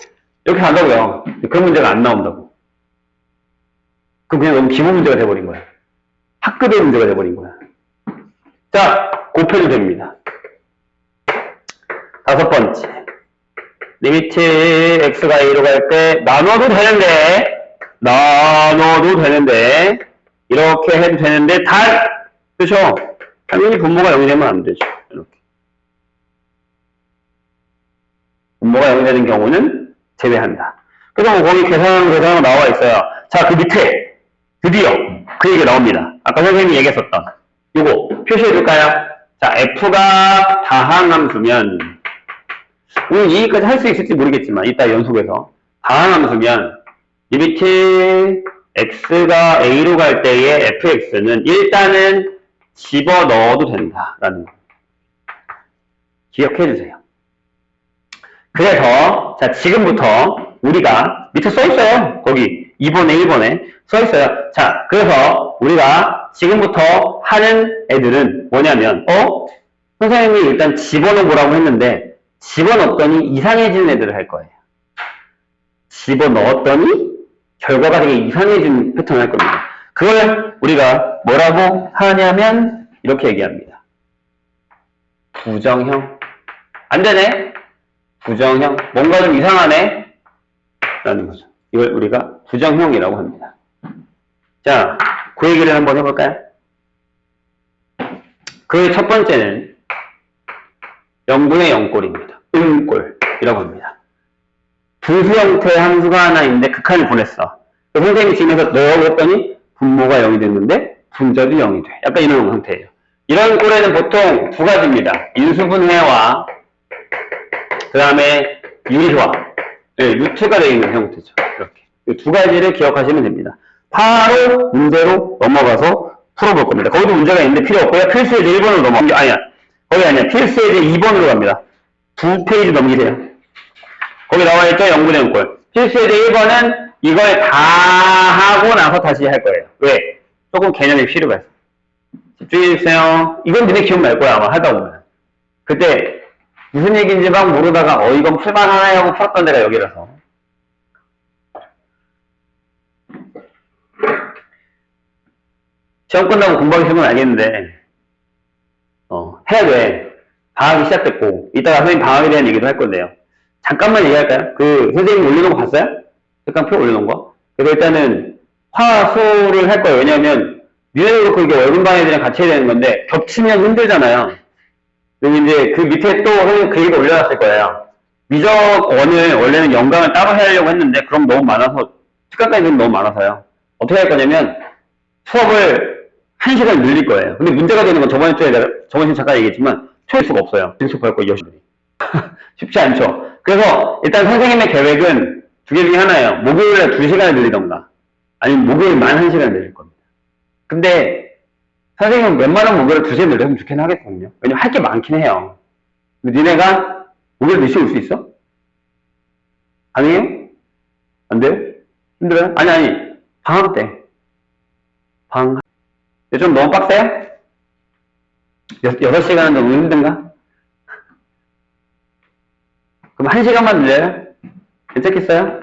Speaker 1: 이렇게 한다고요. 그런 문제가 안 나온다고. 그럼 그냥 너무 기본 문제가 돼버린 거야. 학급의 문제가 돼버린 거야. 자, 곱해도 됩니다. 다섯 번째. 리미트 x가 a로 갈 때 나눠도 되는데 이렇게 해도 되는데 그렇죠? 당연히 분모가 0이 되면 안 되죠. 이렇게. 분모가 0이 되는 경우는 제외한다. 그래서 뭐 거기 계산하고 나와 있어요. 자, 그 밑에 드디어 그 얘기가 나옵니다. 아까 선생님이 얘기했었던 요거 표시해줄까요? 자, f가 다항함수면 오늘 이 얘기까지 할 수 있을지 모르겠지만 이따 연속해서 다항함수면 리미트 x가 a로 갈 때의 fx는 일단은 집어넣어도 된다라는 거 기억해주세요. 그래서 자, 지금부터 우리가 밑에 써있어요. 거기 2번에 1번에 써있어요. 자, 그래서 우리가 지금부터 하는 애들은 뭐냐면 선생님이 일단 집어넣으라고 했는데 집어넣었더니 이상해지는 애들을 할 거예요. 집어넣었더니 결과가 되게 이상해지는 패턴을 할 겁니다. 그걸 우리가 뭐라고 하냐면 이렇게 얘기합니다. 부정형. 안 되네? 부정형. 뭔가 좀 이상하네? 라는 거죠. 이걸 우리가 부정형이라고 합니다. 자, 그 얘기를 한번 해볼까요? 그 첫 번째는 0분의 0꼴입니다. 음꼴이라고 합니다. 분수 형태의 함수가 하나 있는데 극한을 보냈어. 선생님이 지금에서 넣어봤더니 분모가 0이 됐는데 분자도 0이 돼. 약간 이런 형태예요. 이런 꼴에는 보통 두 가지입니다. 인수분해와 그 다음에 유리화, 네, 유트가 되어 있는 형태죠. 이렇게 이 두 가지를 기억하시면 됩니다. 바로 문제로 넘어가서 풀어볼 겁니다. 거기도 문제가 있는데 필요 없고요. 필수예제 1번으로 넘어갑니다. 아니야, 거기 아니야. 필수예제 2번으로 갑니다. 두 페이지 넘기세요. 거기 나와있죠? 0분의 0꼴. 필수예제 1번은 이걸 다 하고 나서 다시 할 거예요. 왜? 조금 개념이 필요가 있어. 집중해주세요. 이건 니네 기억날 거야, 아마 하다 보면. 그때 무슨 얘기인지 막 모르다가 이건 풀만하나요? 하고 풀었던 데가 여기라서. 시험 끝나고 공부하기 싫은 건 알겠는데 해야 돼. 방학이 시작됐고 이따가 선생님 방학에 대한 얘기도 할 건데요. 잠깐만 얘기할까요? 그 선생님 올려놓은 거 봤어요? 잠깐 표 올려놓은 거? 그래서 일단은 화수를 할 거예요. 왜냐하면 미래로 그게 월급반 애들이랑 같이 해야 되는 건데 겹치면 힘들잖아요. 그리고 이제 그 밑에 또 선생님 그 얘기 올려놨을 거예요. 미적원을 원래는 연강을 따로 하려고 했는데 그럼 너무 많아서 특강까지 너무 많아서요. 어떻게 할 거냐면 수업을 1시간 늘릴 거예요. 근데 문제가 되는 건 저번에 잠깐 얘기했지만 초일수가 없어요. 등수할 거 여신들이. 쉽지 않죠. 그래서 일단 선생님의 계획은 두 개 중에 하나예요. 목요일에 2시간을 늘리던가 아니면 목요일만 1시간 늘릴 겁니다. 근데 선생님은 웬만한 목요일에 2시간 늘리면 좋긴 하겠거든요. 왜냐면 할 게 많긴 해요. 근데 니네가 목요일 4시에 올 수 있어? 가능해요? 안 돼요? 힘들어요? 아니 방학 때 좀 너무 빡세요? 6시간은 너무 힘든가? 그럼 1시간만 늘려요? 괜찮겠어요?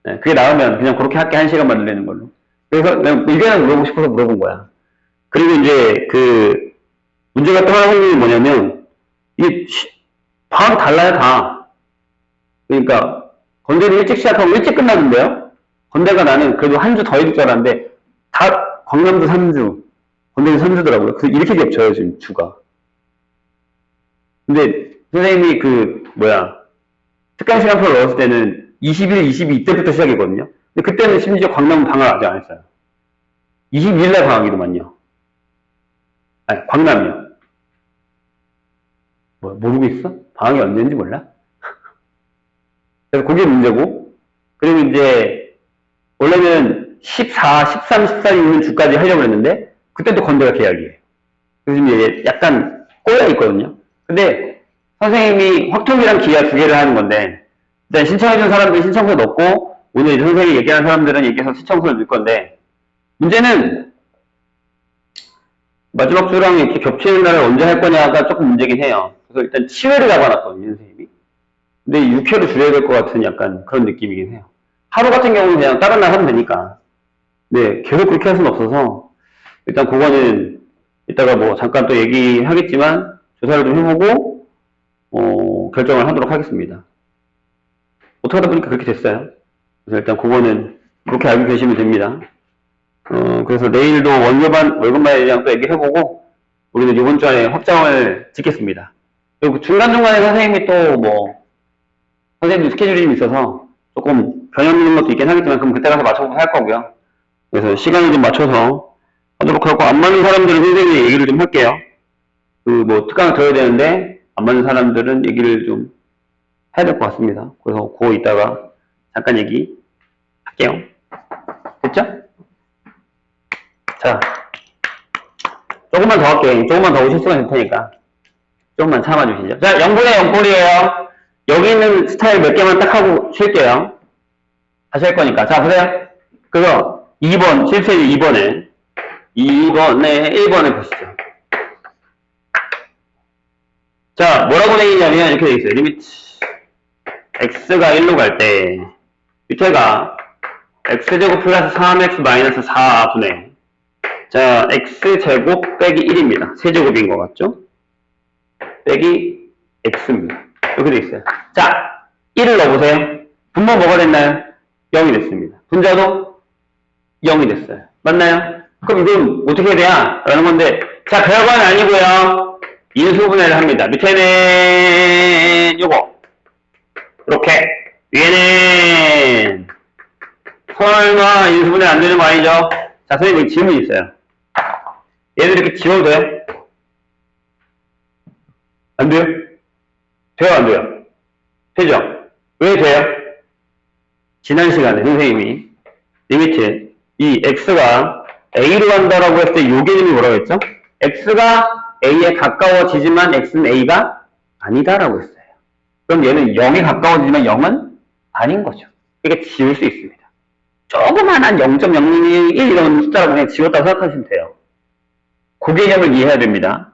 Speaker 1: 네, 그게 나오면 그냥 그렇게 할게 1시간만 늘리는 걸로. 그래서 내가 의견을 물어보고 싶어서 물어본 거야. 그리고 이제 그 문제가 또 하나 생기는 게 뭐냐면 이게 방학이 달라요 다. 그러니까 건대는 일찍 시작하고 일찍 끝나던데요? 건대가 나는 그래도 한 주 더 해줄 줄 알았는데 다 광남도 3주, 건대는 3주더라고요. 그래서 이렇게 겹쳐요 지금 주가. 근데 선생님이 특강 시간표를 넣었을 때는 21, 22 이때부터 시작이거든요. 근데 그때는 심지어 광남은 방학 아직 안 했어요. 22일날 방학이더만요. 아니, 광남이요. 모르고 있어? 방학이 언제인지 몰라? 그래서 그게 문제고, 그리고 이제, 원래는 14, 13, 14에 있는 주까지 하려고 했는데, 그때도 건대가 계약이에요. 그래서 이제 약간 꼬여 있거든요. 근데, 선생님이 확통이랑 기하 두 개를 하는 건데, 일단 신청해준 사람들이 신청서 넣고, 오늘 이제 선생님이 얘기하는 사람들은 얘기해서 신청서를 넣을 건데, 문제는, 마지막 주랑 이렇게 겹치는 날을 언제 할 거냐가 조금 문제긴 해요. 그래서 일단 치회를 잡아놨거든요, 선생님이. 근데 6회로 줄여야 될 것 같은 약간 그런 느낌이긴 해요. 하루 같은 경우는 그냥 다른 날 하면 되니까. 네, 계속 그렇게 할 수는 없어서, 일단 그거는 이따가 뭐 잠깐 또 얘기하겠지만, 조사를 좀 해보고, 결정을 하도록 하겠습니다. 어떻게 하다 보니까 그렇게 됐어요. 그래서 일단 그거는 그렇게 알고 계시면 됩니다. 그래서 내일도 월급반에 대한 또 얘기해보고, 우리는 이번 주 안에 확정을 짓겠습니다. 그리고 중간중간에 선생님이 또 선생님 스케줄이 좀 있어서 조금 변형 있는 것도 있긴 하겠지만, 그럼 그때 가서 맞춰서 할 거고요. 그래서 시간을 좀 맞춰서 하도록 하고, 안 맞는 사람들은 선생님이 얘기를 좀 할게요. 특강을 들어야 되는데, 안 맞는 사람들은 얘기를 좀 해야 될 것 같습니다. 그래서 그거 이따가 잠깐 얘기 할게요. 됐죠? 자, 조금만 더 할게요. 조금만 더 오실 수가 있을 테니까. 조금만 참아주시죠. 자, 0분의 0꼴이에요. 여기 있는 스타일 몇 개만 딱 하고 쉴게요. 다시 할 거니까. 자, 보세요. 그거 2번, 실수의 2번에 1번에 보시죠. 자, 뭐라고 되어 있냐면 이렇게 되어 있어요. 리미트 x가 1로 갈 때 밑에가 x제곱 플러스 3x 마이너스 4분의 자, x제곱 빼기 1입니다. 세제곱인 것 같죠? 빼기 x입니다. 이렇게 되어 있어요. 자, 1을 넣어보세요. 분모 뭐가 됐나요? 0이 됐습니다. 분자도 0이 됐어요. 맞나요? 그럼 이건 어떻게 해야 돼야? 라는 건데, 자, 별거는 아니고요. 인수분해를 합니다. 밑에는 요거 이렇게 위에는 설마 인수분해 안 되는 거 아니죠? 자, 선생님 여기 질문 있어요. 얘들 이렇게 지워도 돼요? 안 돼요? 돼요, 안 돼요? 되죠? 왜 돼요? 지난 시간에 선생님이 리미트 이 x가 a로 간다라고 했을 때 요 개념이 뭐라고 했죠? x가 a에 가까워지지만 x는 a가 아니다라고 했어요. 그럼 얘는 0에 가까워지지만 0은 아닌 거죠. 이게 지울 수 있습니다. 조그만한 0.0001 이런 숫자라고 그냥 지웠다고 생각하시면 돼요. 그 개념을 이해해야 됩니다.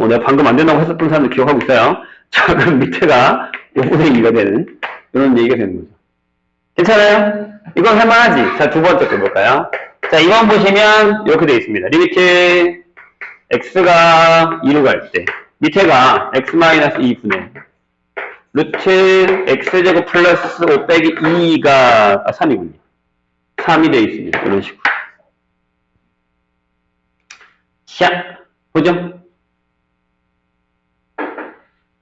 Speaker 1: 내가 방금 안 된다고 했었던 사람들 기억하고 있어요. 자, 그럼 밑에가 5분의 2가 되는 이런 얘기가 되는 거죠. 괜찮아요? 이건 할만하지? 자, 두 번째 거 볼까요? 자, 이번 보시면 이렇게 되어 있습니다. 리미트 x가 2로 갈 때 밑에가 x-2분의 루트 x제곱 플러스 5 빼기 2가 3이군요. 3이 되어 있습니다. 이런 식으로. 시작! 보죠?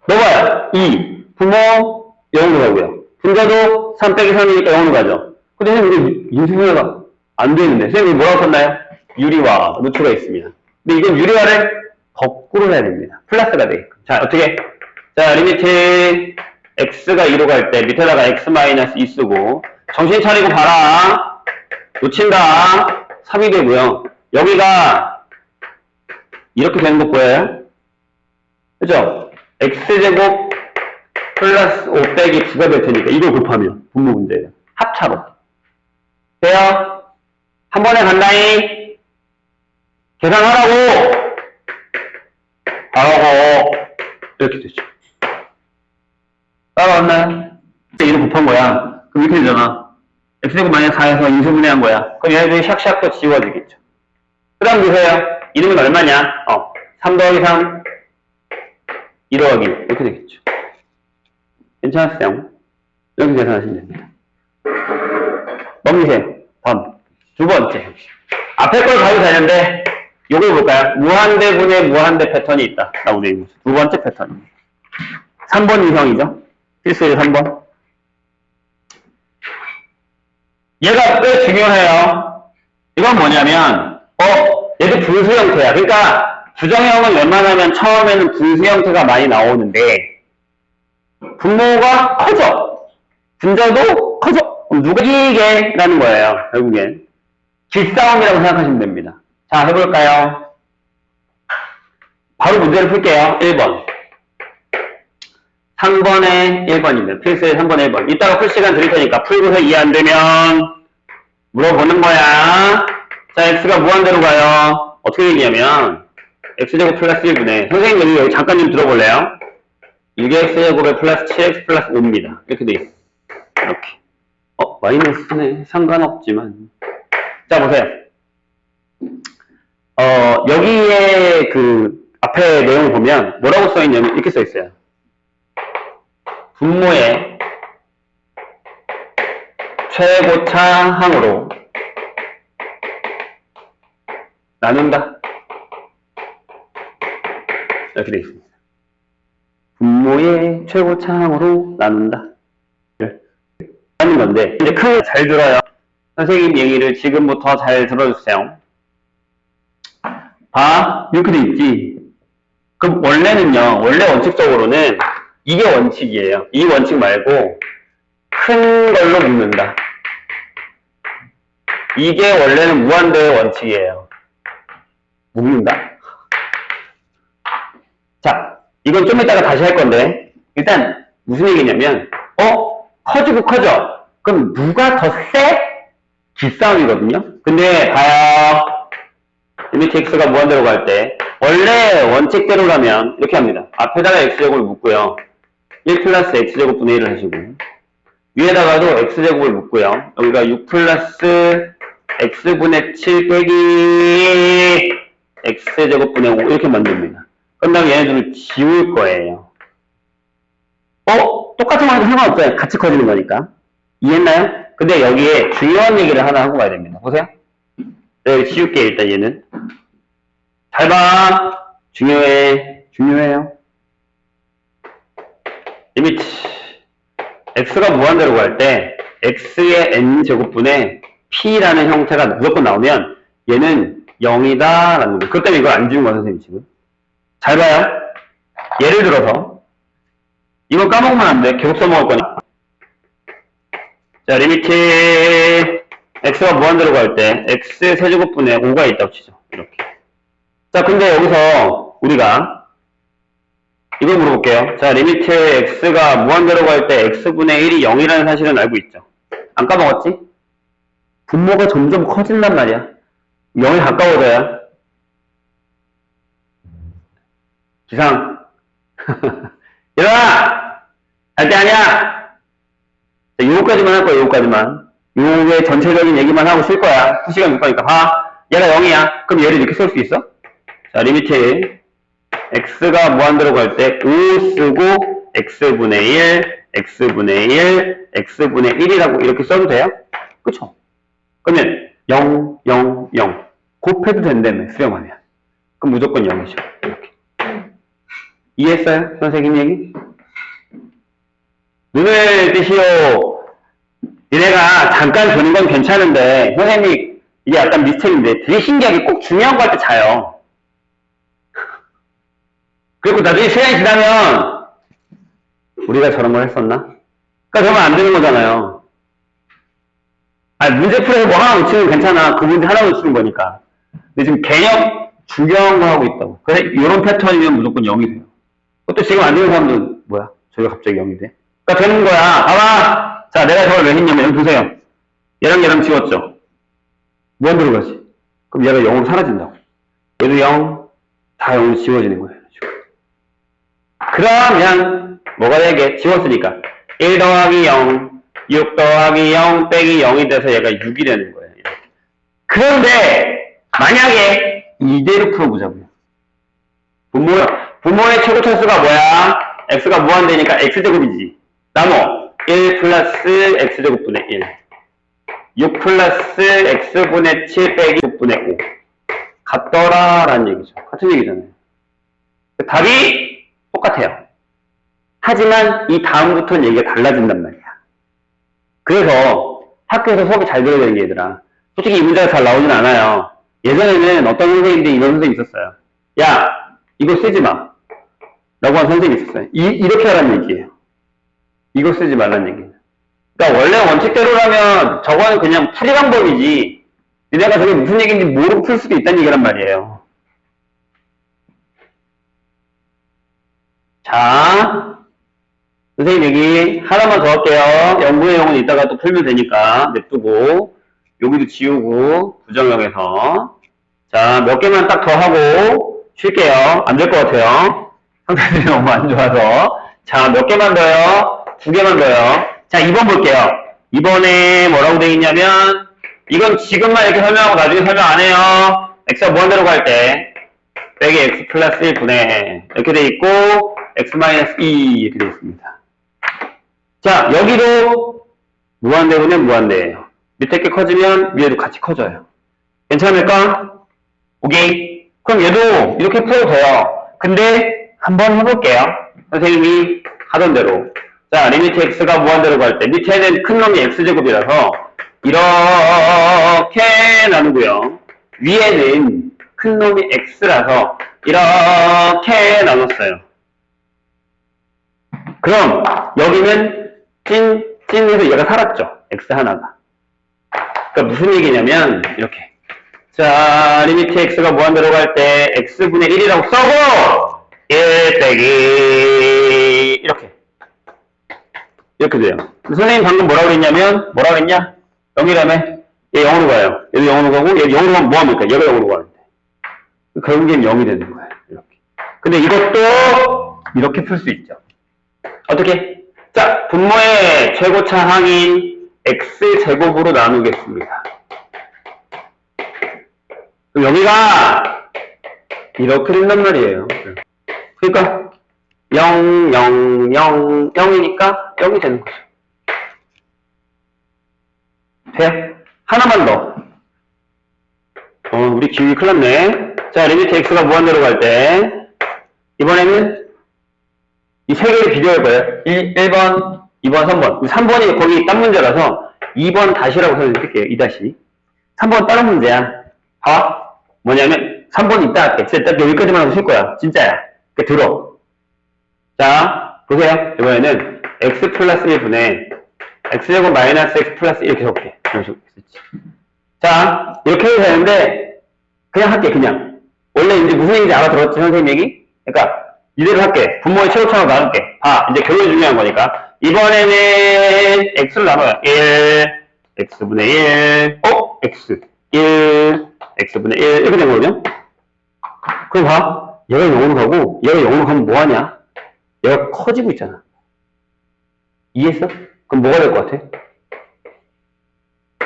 Speaker 1: 넣어봐요. 2. 부모 0으로 가고요. 분자도 3 빼기 3이니까 0으로 가죠. 근데 선생님 이거 인수분해가 안 되는데 선생님이 뭐라고 썼나요? 유리화, 루트가 있습니다. 근데 이건 유리화를 거꾸로 해야 됩니다. 플러스가 돼. 자, 어떻게? 자, 리미트 x가 2로 갈 때 밑에다가 x-2 쓰고 정신 차리고 봐라. 놓친다. 3이 되고요. 여기가 이렇게 되는 거 보여요? 그죠? x제곱 플러스 5 빼기 9가 될 테니까 이걸 곱하면 분모 문제예요. 합차로. 돼요? 한 번에 간다잉. 계산하라고. 하라고. 이렇게 되죠. 따라왔나요? 이거 곱한 거야. 그럼 이렇게 되잖아. x제곱 마이너스 4에서 인수분해한 거야. 그럼 얘네들이 샥샥 또 지워지겠죠. 그 다음 보세요. 이름은 얼마냐? 3 더하기 3, 2 더하기 1. 이렇게 되겠죠. 괜찮았어요? 이렇게 계산하시면 됩니다. 넘기세요. 다음. 두 번째. 앞에 걸 가도 되는데, 요걸 볼까요? 무한대분의 무한대 패턴이 있다. 라고 되어 있는 거죠. 두 번째 패턴입니다. 3번 유형이죠. 필수의 3번. 얘가 꽤 중요해요. 이건 뭐냐면, 얘도 분수 형태야. 그러니까, 부정형은 웬만하면 처음에는 분수 형태가 많이 나오는데, 분모가 커져. 분자도 커져. 그럼 누가 이기게라는 거예요. 결국엔. 길싸움이라고 생각하시면 됩니다. 자, 해볼까요? 바로 문제를 풀게요. 1번. 3번에 1번입니다. 필수의 3번에 1번. 이따가 풀 시간 드릴 테니까 풀고서 이해 안 되면 물어보는 거야. 자, x가 무한대로 가요. 어떻게 되냐면 x제곱 플러스 1분의 선생님 여기 잠깐 좀 들어볼래요? 6x제곱에 플러스 7x 플러스 5입니다. 이렇게 돼 있어. 이렇게. 마이너스네. 상관없지만. 자, 보세요. 여기에 그 앞에 내용을 보면 뭐라고 써있냐면 이렇게 써있어요. 분모의 최고차 항으로 나눈다. 이렇게 되어 있습니다. 분모의 최고차 항으로 나눈다. 하는 건데 이제 큰 잘 들어요. 선생님 얘기를 지금부터 잘 들어주세요. 봐, 이렇게 돼 있지. 그럼 원래는요, 원래 원칙적으로는 이게 원칙이에요. 이 원칙 말고 큰 걸로 묶는다. 이게 원래는 무한대의 원칙이에요. 묶는다. 자, 이건 좀 이따가 다시 할 건데 일단 무슨 얘기냐면 커지고 커져. 그럼 누가 더 세? 기싸움이거든요. 근데 봐요. 리미트 x가 무한대로 갈 때 원래 원칙대로라면 이렇게 합니다. 앞에다가 x제곱을 묶고요. 1 플러스 x제곱분의 1을 하시고 위에다가도 x제곱을 묶고요. 여기가 6 플러스 x분의 7 빼기 x제곱분의 5 이렇게 만듭니다. 그럼 다음에 얘네들을 지울 거예요. 똑같은 거 해도 상관없어요. 같이 커지는 거니까. 이해했나요? 근데 여기에 중요한 얘기를 하나 하고 가야 됩니다. 보세요. 여기 지울게 일단 얘는. 잘 봐. 중요해. 중요해요. 리미트 x가 무한대로 갈 때 x의 n제곱분의 p라는 형태가 무조건 나오면 얘는 0이다 라는 거예요. 그것 때문에 이걸 안 지운 거야 선생님 지금. 잘 봐요. 예를 들어서 이건 까먹으면 안 돼. 계속 써먹을 거니까. 자, 리미트 x가 무한대로 갈 때 x 세제곱분의 5가 있다고 치죠. 이렇게. 자, 근데 여기서 우리가 이걸 물어볼게요. 자, 리미트 x가 무한대로 갈 때 x분의 1이 0이라는 사실은 알고 있죠. 안 까먹었지? 분모가 점점 커진단 말이야. 0이 가까워져야. 기상. 일어나! 할 때 아니야! 자, 요거까지만 할 거야, 요거까지만. 요게 전체적인 얘기만 하고 쉴 거야. 2시간 못 가니까. 봐. 얘가 0이야. 그럼 얘를 이렇게 쓸 수 있어? 자, 리미트 x가 무한대로 갈 때 5 쓰고 x분의 1, x분의 1, x분의 1이라고 이렇게 써도 돼요? 그쵸? 그러면 0, 0, 0 곱해도 된다며 수렴하면 그럼 무조건 0이죠. 이렇게. 이해했어요? 선생님 얘기? 눈을 뜨시오. 니네가 잠깐 보는 건 괜찮은데 선생님이 이게 약간 미스테리인데 되게 신기하게 꼭 중요한 거 할 때 자요. 그리고 나중에 시간이 지나면 우리가 저런 걸 했었나? 그러니까 그러면 안 되는 거잖아요. 아니, 문제 풀어서 뭐 하나 놓치면 괜찮아. 그 문제 하나 놓치는 거니까. 근데 지금 개념 중요한 거 하고 있다고. 그래서 이런 패턴이면 무조건 0이 돼요. 또 지금 안 되는 사람들은 뭐야? 저희가 갑자기 0이 돼? 그러니까 되는 거야. 봐봐. 자, 내가 저걸 왜 했냐면 여기 보세요. 얘랑 지웠죠? 무한대로 가지. 그럼 얘가 0으로 사라진다고. 얘도 0, 다 0으로 지워지는 거예요. 그러면 뭐가 되게 지웠으니까 1 더하기 0, 6 더하기 0 빼기 0이 돼서 얘가 6이 되는 거예요. 그런데 만약에 이대로 풀어보자고요. 분모의 최고 차수가 뭐야? x가 무한대니까 x제곱이지. 나눠 1 플러스 x제곱분의 1 6 플러스 x분의 7 빼기 6분의 5 같더라 라는 얘기죠. 같은 얘기잖아요. 답이 똑같아요. 하지만 이 다음부터는 얘기가 달라진단 말이야. 그래서 학교에서 수업이 잘 들어야 되는 게 얘들아. 솔직히 이 문제가 잘 나오진 않아요. 예전에는 어떤 선생님들이 이런 선생님이 있었어요. 야, 이거 쓰지 마. 라고 한 선생님이 있었어요. 이렇게 하라는 얘기예요. 이거 쓰지 말라는 얘기예요. 그러니까 원래 원칙대로라면 저거는 그냥 풀이 방법이지. 니네가 저게 무슨 얘기인지 모르고 풀 수도 있다는 얘기란 말이에요. 자, 선생님 얘기 하나만 더 할게요. 연구의 용은 이따가 또 풀면 되니까 냅두고 여기도 지우고 부정형에서 자, 몇 개만 딱 더 하고 쉴게요. 안 될 것 같아요. 상태들이 너무 안 좋아서. 자, 몇 개만 더요. 2개만 더요. 자, 2번 볼게요. 2번에 뭐라고 되어 있냐면 이건 지금만 이렇게 설명하고 나중에 설명 안 해요. x가 무한대로 갈 때 빼기 x 플러스 1분의 이렇게 돼 있고 x 마이너스 2 이렇게 돼 있습니다. 자, 여기도 무한대분의 무한대예요. 밑에 게 커지면 위에도 같이 커져요. 괜찮을까? 오케이. 그럼 얘도 이렇게 풀어도 돼요. 근데 한번 해볼게요. 선생님이 하던 대로. 자, 리미트 x가 무한대로 갈 때 밑에는 큰 놈이 x제곱이라서 이렇게 나누고요. 위에는 큰 놈이 x라서 이렇게 나눴어요. 그럼 여기는 찐해서 얘가 살았죠. x 하나가. 그러니까 무슨 얘기냐면 이렇게. 자, 리미트 x가 무한대로 갈 때 x분의 1이라고 써고 1 빼기 이렇게 돼요. 선생님 방금 뭐라고 그랬냐면 뭐라고 그랬냐? 0이라며? 얘 0으로 가요. 얘도 0으로 가고 얘 0으로 가면 뭐합니까? 얘가 0으로 가는데. 결국엔 0이 되는 거예요. 이렇게. 근데 이것도 이렇게 풀 수 있죠. 어떻게? 자, 분모의 최고차 항인 x제곱으로 나누겠습니다. 그럼 여기가 이렇게 된단 말이에요. 그러니까 0, 0, 0, 0이니까 0이 되는 거죠. 돼요? 하나만 더. 우리 기울기 큰일 났네. 자, 리미트 x가 무한대로 갈 때 이번에는 이 세 개를 비교할 거예요. 1번, 2번, 3번. 3번이 거기 딴 문제라서 2번 다시라고 설명드릴게요. 2다시. 3번 다른 문제야. 봐. 뭐냐면 3번 이따 할게. 진짜 딱 여기까지만 하고 쉴 거야. 진짜야. 그러니까 들어. 자, 보세요. 이번에는 x 플러스 1분의 x제곱 마이너스 x 플러스 1 이렇게 적게. 이런 식으로 쓰지. 자, 이렇게 해도 되는데 그냥 할게. 그냥. 원래 이제 무슨 얘기인지 알아들었지, 선생님 얘기? 그러니까 이대로 할게. 분모의 최고차로 나눌게. 이제 결론이 중요한 거니까. 이번에는 x를 나눠요. 1, x분의 1, x, 1, x분의 1 이렇게 된 거거든요. 그럼 봐. 얘가 0으로 가고 얘가 0으로 가면 뭐하냐? 얘가 커지고 있잖아. 이해했어? 그럼 뭐가 될 것 같아?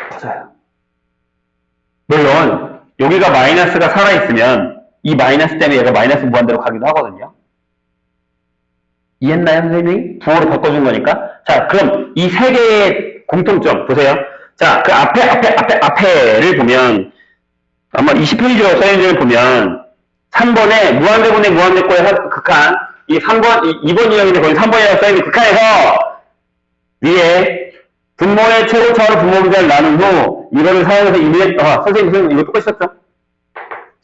Speaker 1: 커져요. 물론 여기가 마이너스가 살아있으면 이 마이너스 때문에 얘가 마이너스 무한대로 가기도 하거든요. 이해했나요, 선생님이? 부호로 바꿔준 거니까. 자, 그럼 이 세 개의 공통점 보세요. 자, 그 앞에를 보면 아마 20페이지로 써있는 걸 보면 3번에 무한대분의 무한대꼴의 극한, 이 3번, 2번 유형인데 거기 3번이라고 써있는 극한에서 위에 분모의 최고차로 분모 문제를 나눈 후 이거를 사용해서 선생님 이거 똑같이 썼죠?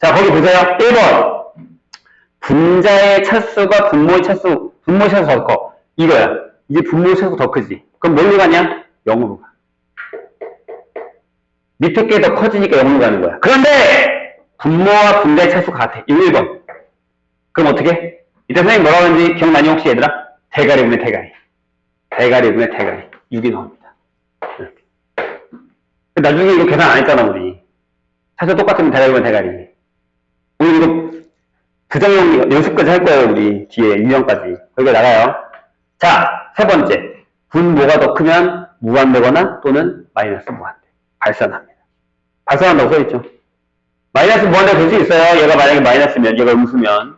Speaker 1: 자, 거기 보세요. 1번 분자의 차수가 분모의 차수 더 커. 이거야. 이제 분모의 차수가 더 크지. 그럼 뭘로 가냐? 0으로 가. 밑에 게 더 커지니까 0으로 가는 거야. 그런데 분모와 분자의 차수가 같아. 1번. 그럼 어떻게? 이때 선생님 뭐라고 하는지 기억나니 혹시 얘들아? 대가리분의 대가리. 대가리분의 대가리. 6이 나옵니다. 이렇게. 나중에 이거 계산 안 했잖아, 우리. 차수 똑같으면 대가리분의 대가리. 우리 이거 부정형 연습까지 할 거예요, 우리. 뒤에 유형까지. 거기가 나가요. 자, 세 번째. 분모가 더 크면 무한대거나 또는 마이너스 무한대. 발산합니다. 발산한다고 써있죠. 마이너스 무한대가 될 수 있어요. 얘가 만약에 마이너스면, 얘가 음수면.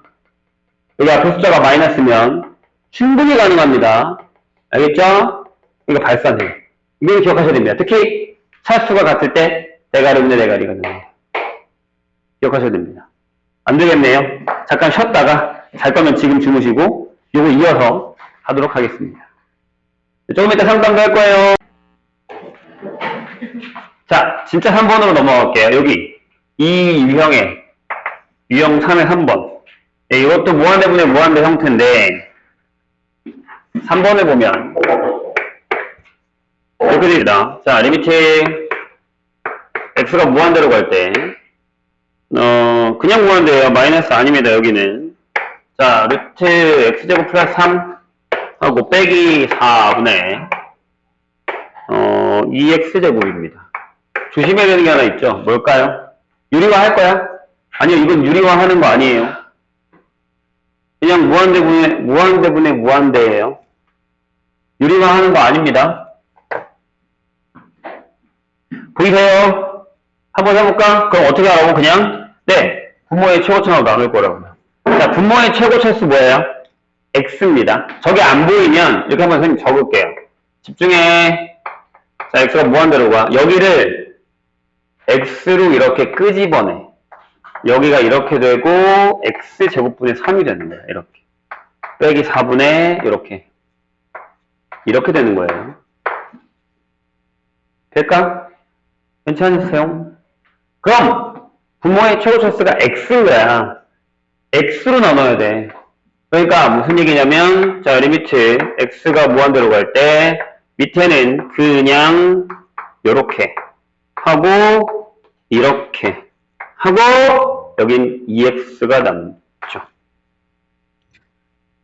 Speaker 1: 여기 앞에 숫자가 마이너스면 충분히 가능합니다. 알겠죠? 이거 발산해요. 이걸 기억하셔야 됩니다. 특히 차수가 같을 때 대가리분의 대가리가 됩니다. 기억하셔야 됩니다. 안 되겠네요. 잠깐 쉬었다가 잘 거면 지금 주무시고 이거 이어서 하도록 하겠습니다. 조금 이따 상담도 할 거예요. 자, 진짜 3번으로 넘어갈게요. 여기 이 유형의 유형 3의 3번. 이것도 무한대분의 무한대 형태인데 3번을 보면 이렇게 됩니다. 자, 리미트 x가 무한대로 갈 때 그냥 무한대예요. 마이너스 아닙니다. 여기는. 자, 루트 x제곱 플러스 3 하고 빼기 4분의 2x제곱입니다. 조심해야 되는 게 하나 있죠. 뭘까요? 유리화 할 거야? 아니요, 이건 유리화 하는 거 아니에요. 그냥 무한대분의 무한대예요. 유리화 하는 거 아닙니다. 보이세요? 한번 해볼까? 그럼 어떻게 하라고? 그냥 분모의 최고차로 나눌 거라고요. 자, 분모의 최고차수 뭐예요? x입니다. 저게 안 보이면 이렇게 한번 선생님 적을게요. 집중해. 자, x가 무한대로 가. 여기를 x로 이렇게 끄집어내. 여기가 이렇게 되고 x제곱분의 3이 되는 거야. 이렇게. 빼기 4분의 이렇게 되는 거예요. 될까? 괜찮으세요? 그럼 분모의 최고차수가 x인 거야. x로 나눠야 돼. 그러니까 무슨 얘기냐면 자, 리미트 x가 무한대로 갈 때 밑에는 그냥 요렇게 하고 이렇게 하고 여긴 2x가 남죠.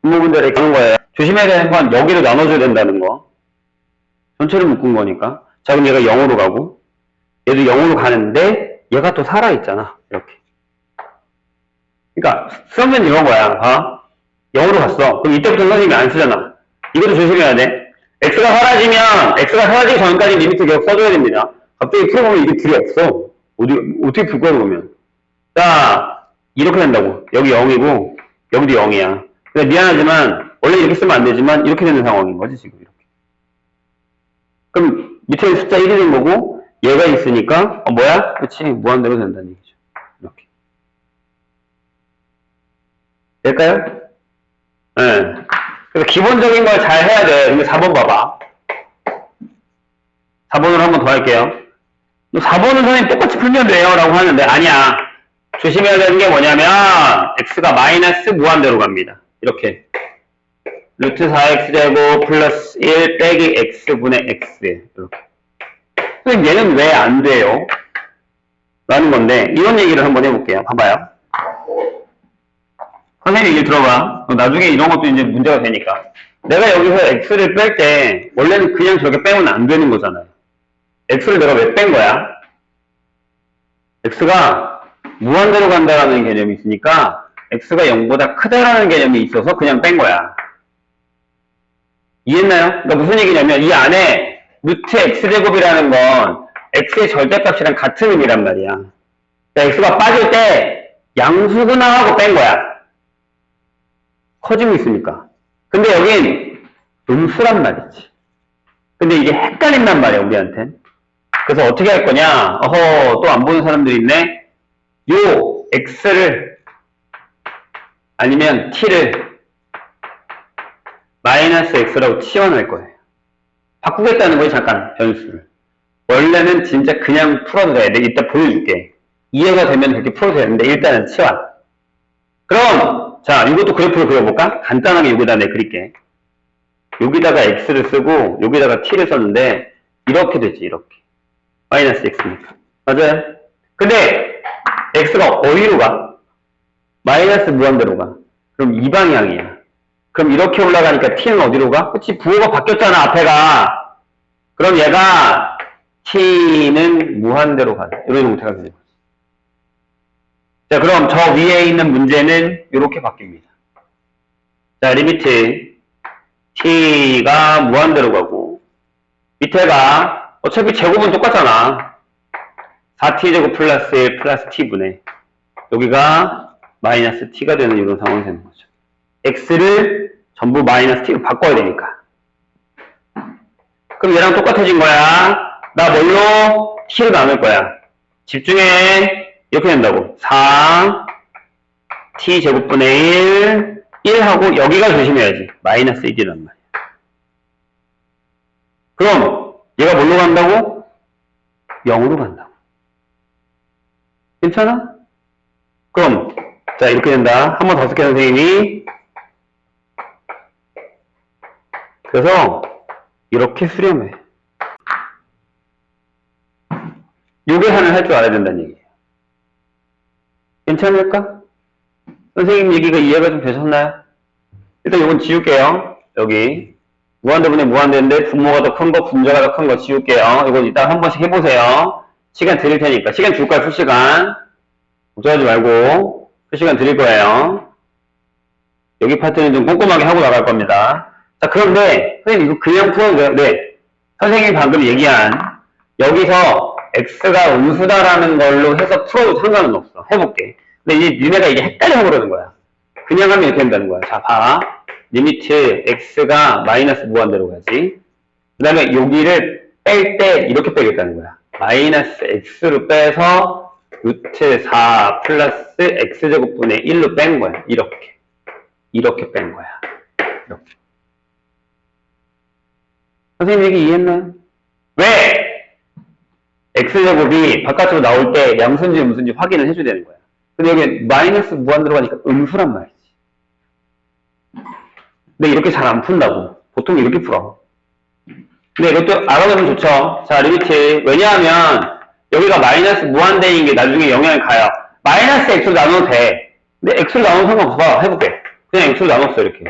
Speaker 1: 분모분들이 그런 거예요. 조심해야 되는 건 여기로 나눠줘야 된다는 거. 전체를 묶은 거니까. 자, 그럼 얘가 0으로 가고 얘도 0으로 가는데 얘가 또 살아있잖아. 이렇게. 그러니까 쓰면 이런 거야. 0으로 갔어. 그럼 이때부터 선생님이 안 쓰잖아. 이것도 조심해야 돼. x가 사라지기 전까지 리미트 계속 써줘야 됩니다. 갑자기 풀어보면 이게 둘이 없어. 어떻게 풀 거야, 그러면? 자, 이렇게 된다고. 여기 0이고, 여기도 0이야. 근데 미안하지만, 원래 이렇게 쓰면 안 되지만, 이렇게 되는 상황인 거지, 지금. 이렇게. 그럼, 밑에 숫자 1이 된 거고, 얘가 있으니까, 뭐야? 그치, 무한대로 된다는 얘기죠. 이렇게. 될까요? 네. 그래서 기본적인 걸 잘 해야 돼. 근데 4번 봐봐. 4번으로 한 번 더 할게요. 4번은 선생님 똑같이 풀면 돼요 라고 하는데 아니야. 조심해야 되는 게 뭐냐면 x가 마이너스 무한대로 갑니다. 이렇게 루트 4x제곱 플러스 1 빼기 x분의 x 이렇게. 선생님 얘는 왜 안 돼요? 라는 건데 이런 얘기를 한번 해볼게요. 봐봐요. 선생님 얘기 들어봐. 나중에 이런 것도 이제 문제가 되니까. 내가 여기서 x를 뺄 때 원래는 그냥 저렇게 빼면 안 되는 거잖아요. x를 내가 왜 뺀 거야? x가 무한대로 간다라는 개념이 있으니까 x가 0보다 크다라는 개념이 있어서 그냥 뺀 거야. 이해했나요? 그러니까 무슨 얘기냐면 이 안에 루트 x제곱이라는 건 x의 절대값이랑 같은 의미란 말이야. 그러니까 x가 빠질 때 양수구나 하고 뺀 거야. 커지고 있으니까. 근데 여긴 음수란 말이지. 근데 이게 헷갈린단 말이야, 우리한텐. 그래서 어떻게 할 거냐? 어허, 또 안 보는 사람들이 있네? 요 x를 아니면 t를 마이너스 x라고 치환할 거예요. 바꾸겠다는 거예요, 잠깐, 변수를. 원래는 진짜 그냥 풀어도 돼. 내가 이따 보여줄게. 이해가 되면 그렇게 풀어도 되는데, 일단은 치환. 그럼, 자, 이것도 그래프를 그려볼까? 간단하게 여기다 내 그릴게. 여기다가 x를 쓰고, 여기다가 t를 썼는데, 이렇게 되지, 이렇게. 마이너스 x니까. 맞아요? 근데, x가 어디로 가? 마이너스 무한대로 가. 그럼 이 방향이야. 그럼 이렇게 올라가니까 t는 어디로 가? 그치, 부호가 바뀌었잖아, 앞에가. 그럼 얘가 t는 무한대로 가자. 이런 형태가 되는 거지. 자, 그럼 저 위에 있는 문제는 이렇게 바뀝니다. 자, 리미트 t가 무한대로 가고 밑에가 어차피 제곱은 똑같잖아. 4t제곱 플러스 1 플러스 t분의 여기가 마이너스 t가 되는 이런 상황이 되는 거죠. x를 전부 마이너스 t로 바꿔야 되니까. 그럼 얘랑 똑같아진 거야. 나 뭘로? t로 나눌 거야. 집중해. 이렇게 된다고. 4 t 제곱분의 1 하고 여기가 조심해야지. 마이너스 1이란 말이야. 그럼 얘가 뭘로 간다고? 0으로 간다고. 괜찮아? 그럼 자 이렇게 된다. 한 번 더 쓸게 선생님이. 그래서 이렇게 수렴해. 요 계산을 할 줄 알아야 된다는 얘기예요. 괜찮을까? 선생님 얘기가 이해가 좀 되셨나요? 일단 이건 지울게요. 여기 무한대분의 무한대인데 분모가 더 큰 거, 분자가 더 큰 거 지울게요. 이건 이따 한 번씩 해보세요. 시간 드릴 테니까. 시간 줄 거야, 풀시간. 걱정하지 말고 풀시간 드릴 거예요. 여기 파트는 좀 꼼꼼하게 하고 나갈 겁니다. 자, 그런데 선생님 이거 그냥 풀어도 돼요? 네. 선생님이 방금 얘기한 여기서 x가 음수다라는 걸로 해서 풀어도 상관은 없어. 해볼게. 근데 이제 니네가 이게 헷갈려 버리는 거야. 그냥 하면 이렇게 된다는 거야. 자, 봐. 리미트 x가 마이너스 무한대로 가지. 그 다음에 여기를 뺄 때 이렇게 빼겠다는 거야. 마이너스 x로 빼서 루트 4 플러스 x제곱분의 1로 뺀 거야. 이렇게. 이렇게 뺀 거야. 이렇게. 선생님 얘기 이해했나요? 왜? x제곱이 바깥으로 나올 때 양수인지 음수인지 확인을 해줘야 되는 거야. 근데 여기 마이너스 무한대로 가니까 음수란 말이지. 근데 이렇게 잘 안 푼다고. 보통 이렇게 풀어. 근데 이것도 알아두면 좋죠. 자, 리미트. 왜냐하면 여기가 마이너스 무한대인 게 나중에 영향을 가요. 마이너스 x로 나눠도 돼. 근데 x로 나누면 상관없어. 해볼게. 그냥 x로 나눴어, 이렇게.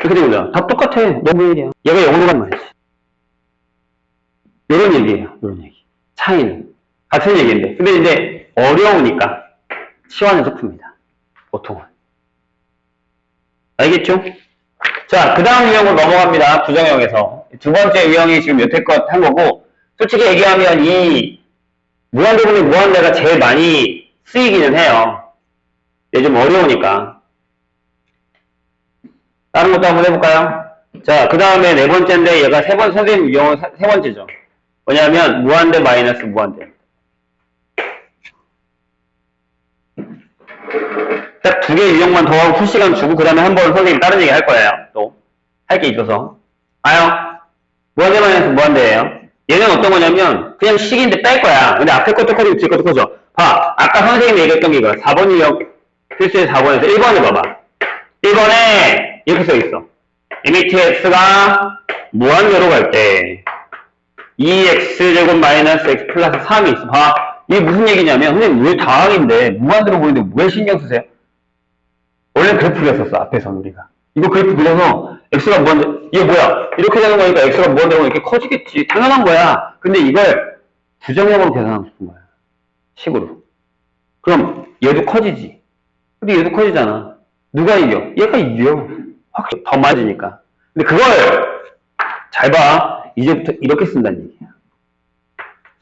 Speaker 1: 이렇게 되는 거잖아. 다 똑같아. 너무 일이야. 얘가 0으로 간 말이지. 이런 얘기예요. 이런 얘기. 차이는. 같은 얘기인데. 근데 이제 어려우니까 치환해서 풉니다. 보통은. 알겠죠? 자, 그 다음 유형으로 넘어갑니다. 부정형에서. 두 번째 유형이 지금 여태껏 한 거고, 솔직히 얘기하면 이 무한대분의 무한대가 제일 많이 쓰이기는 해요. 근데 좀 어려우니까. 다른 것도 한번 해볼까요? 자, 그 다음에 네 번째인데 얘가 선생님 유형은 세 번째죠. 뭐냐면 무한대 마이너스 무한대. 딱 두 개 유형만 더 하고 풀시간 주고 그 다음에 한번 선생님 다른 얘기 할 거예요. 또 할 게 있어서. 봐요. 무한대 마이너스 무한대예요. 얘는 어떤 거냐면 그냥 식인데 뺄 거야. 근데 앞에 것도 커지고 뒤에 것도 커져. 봐. 아까 선생님이 얘기했던 게 이거야. 4번 유형 필수의 4번에서 1번을 봐봐. 1번에 이렇게 써있어. mx가 무한대로 갈 때 2x제곱 마이너스 x 플러스 3이 있어. 봐. 이게 무슨 얘기냐면 선생님 왜 다항인데 무한대로 보이는데 왜 신경 쓰세요? 원래 그래프 그렸었어. 앞에서는 우리가. 이거 그래프 그려서 x가 무한대 이게 뭐야? 이렇게 되는 거니까 x가 무한대로 이렇게 커지겠지. 당연한 거야. 근데 이걸 부정형으로 계산하고 싶은 거야. 식으로. 그럼 얘도 커지지. 근데 얘도 커지잖아. 누가 이겨? 얘가 이겨. 확실히 더 맞으니까. 근데 그걸 잘 봐. 이제부터 이렇게 쓴다는 얘기야.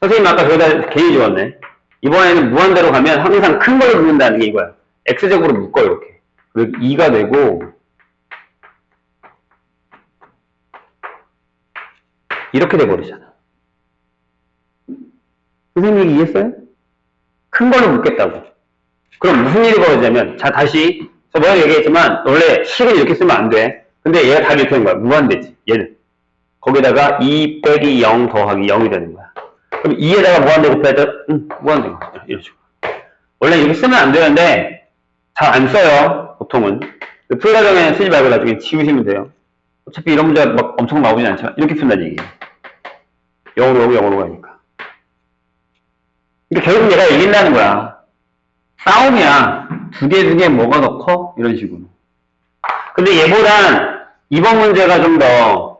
Speaker 1: 선생님 아까 저기다 괜히 적었네. 이번에는 무한대로 가면 항상 큰 걸 묶는다는 게 이거야. x제곱으로 묶어 이렇게. 그리고 2가 되고 이렇게 돼버리잖아. 선생님 얘기 이해했어요? 큰 걸로 묶겠다고. 그럼 무슨 일이 벌어지냐면, 자, 다시, 저 뭐라고 얘기했지만, 원래 식을 이렇게 쓰면 안 돼. 근데 얘가 다 이렇게 되는 거야. 무한대지, 얘는. 거기다가 2 빼기 0 더하기 0이 되는 거야. 그럼 2에다가 무한대 곱해야 돼? 무한대 곱해야 돼. 이런 식으로. 원래 이렇게 쓰면 안 되는데, 잘 안 써요, 보통은. 풀과정에는 쓰지 말고 나중에 지우시면 돼요. 어차피 이런 문제가 막 엄청 나오진 않지만, 이렇게 푼다는 얘기예요. 0으로 오고 0으로 가니까. 그러니까 결국 얘가 이긴다는 거야. 싸움이야. 두 개 뭐가 더 커? 이런 식으로. 근데 얘보단 이번 문제가 좀 더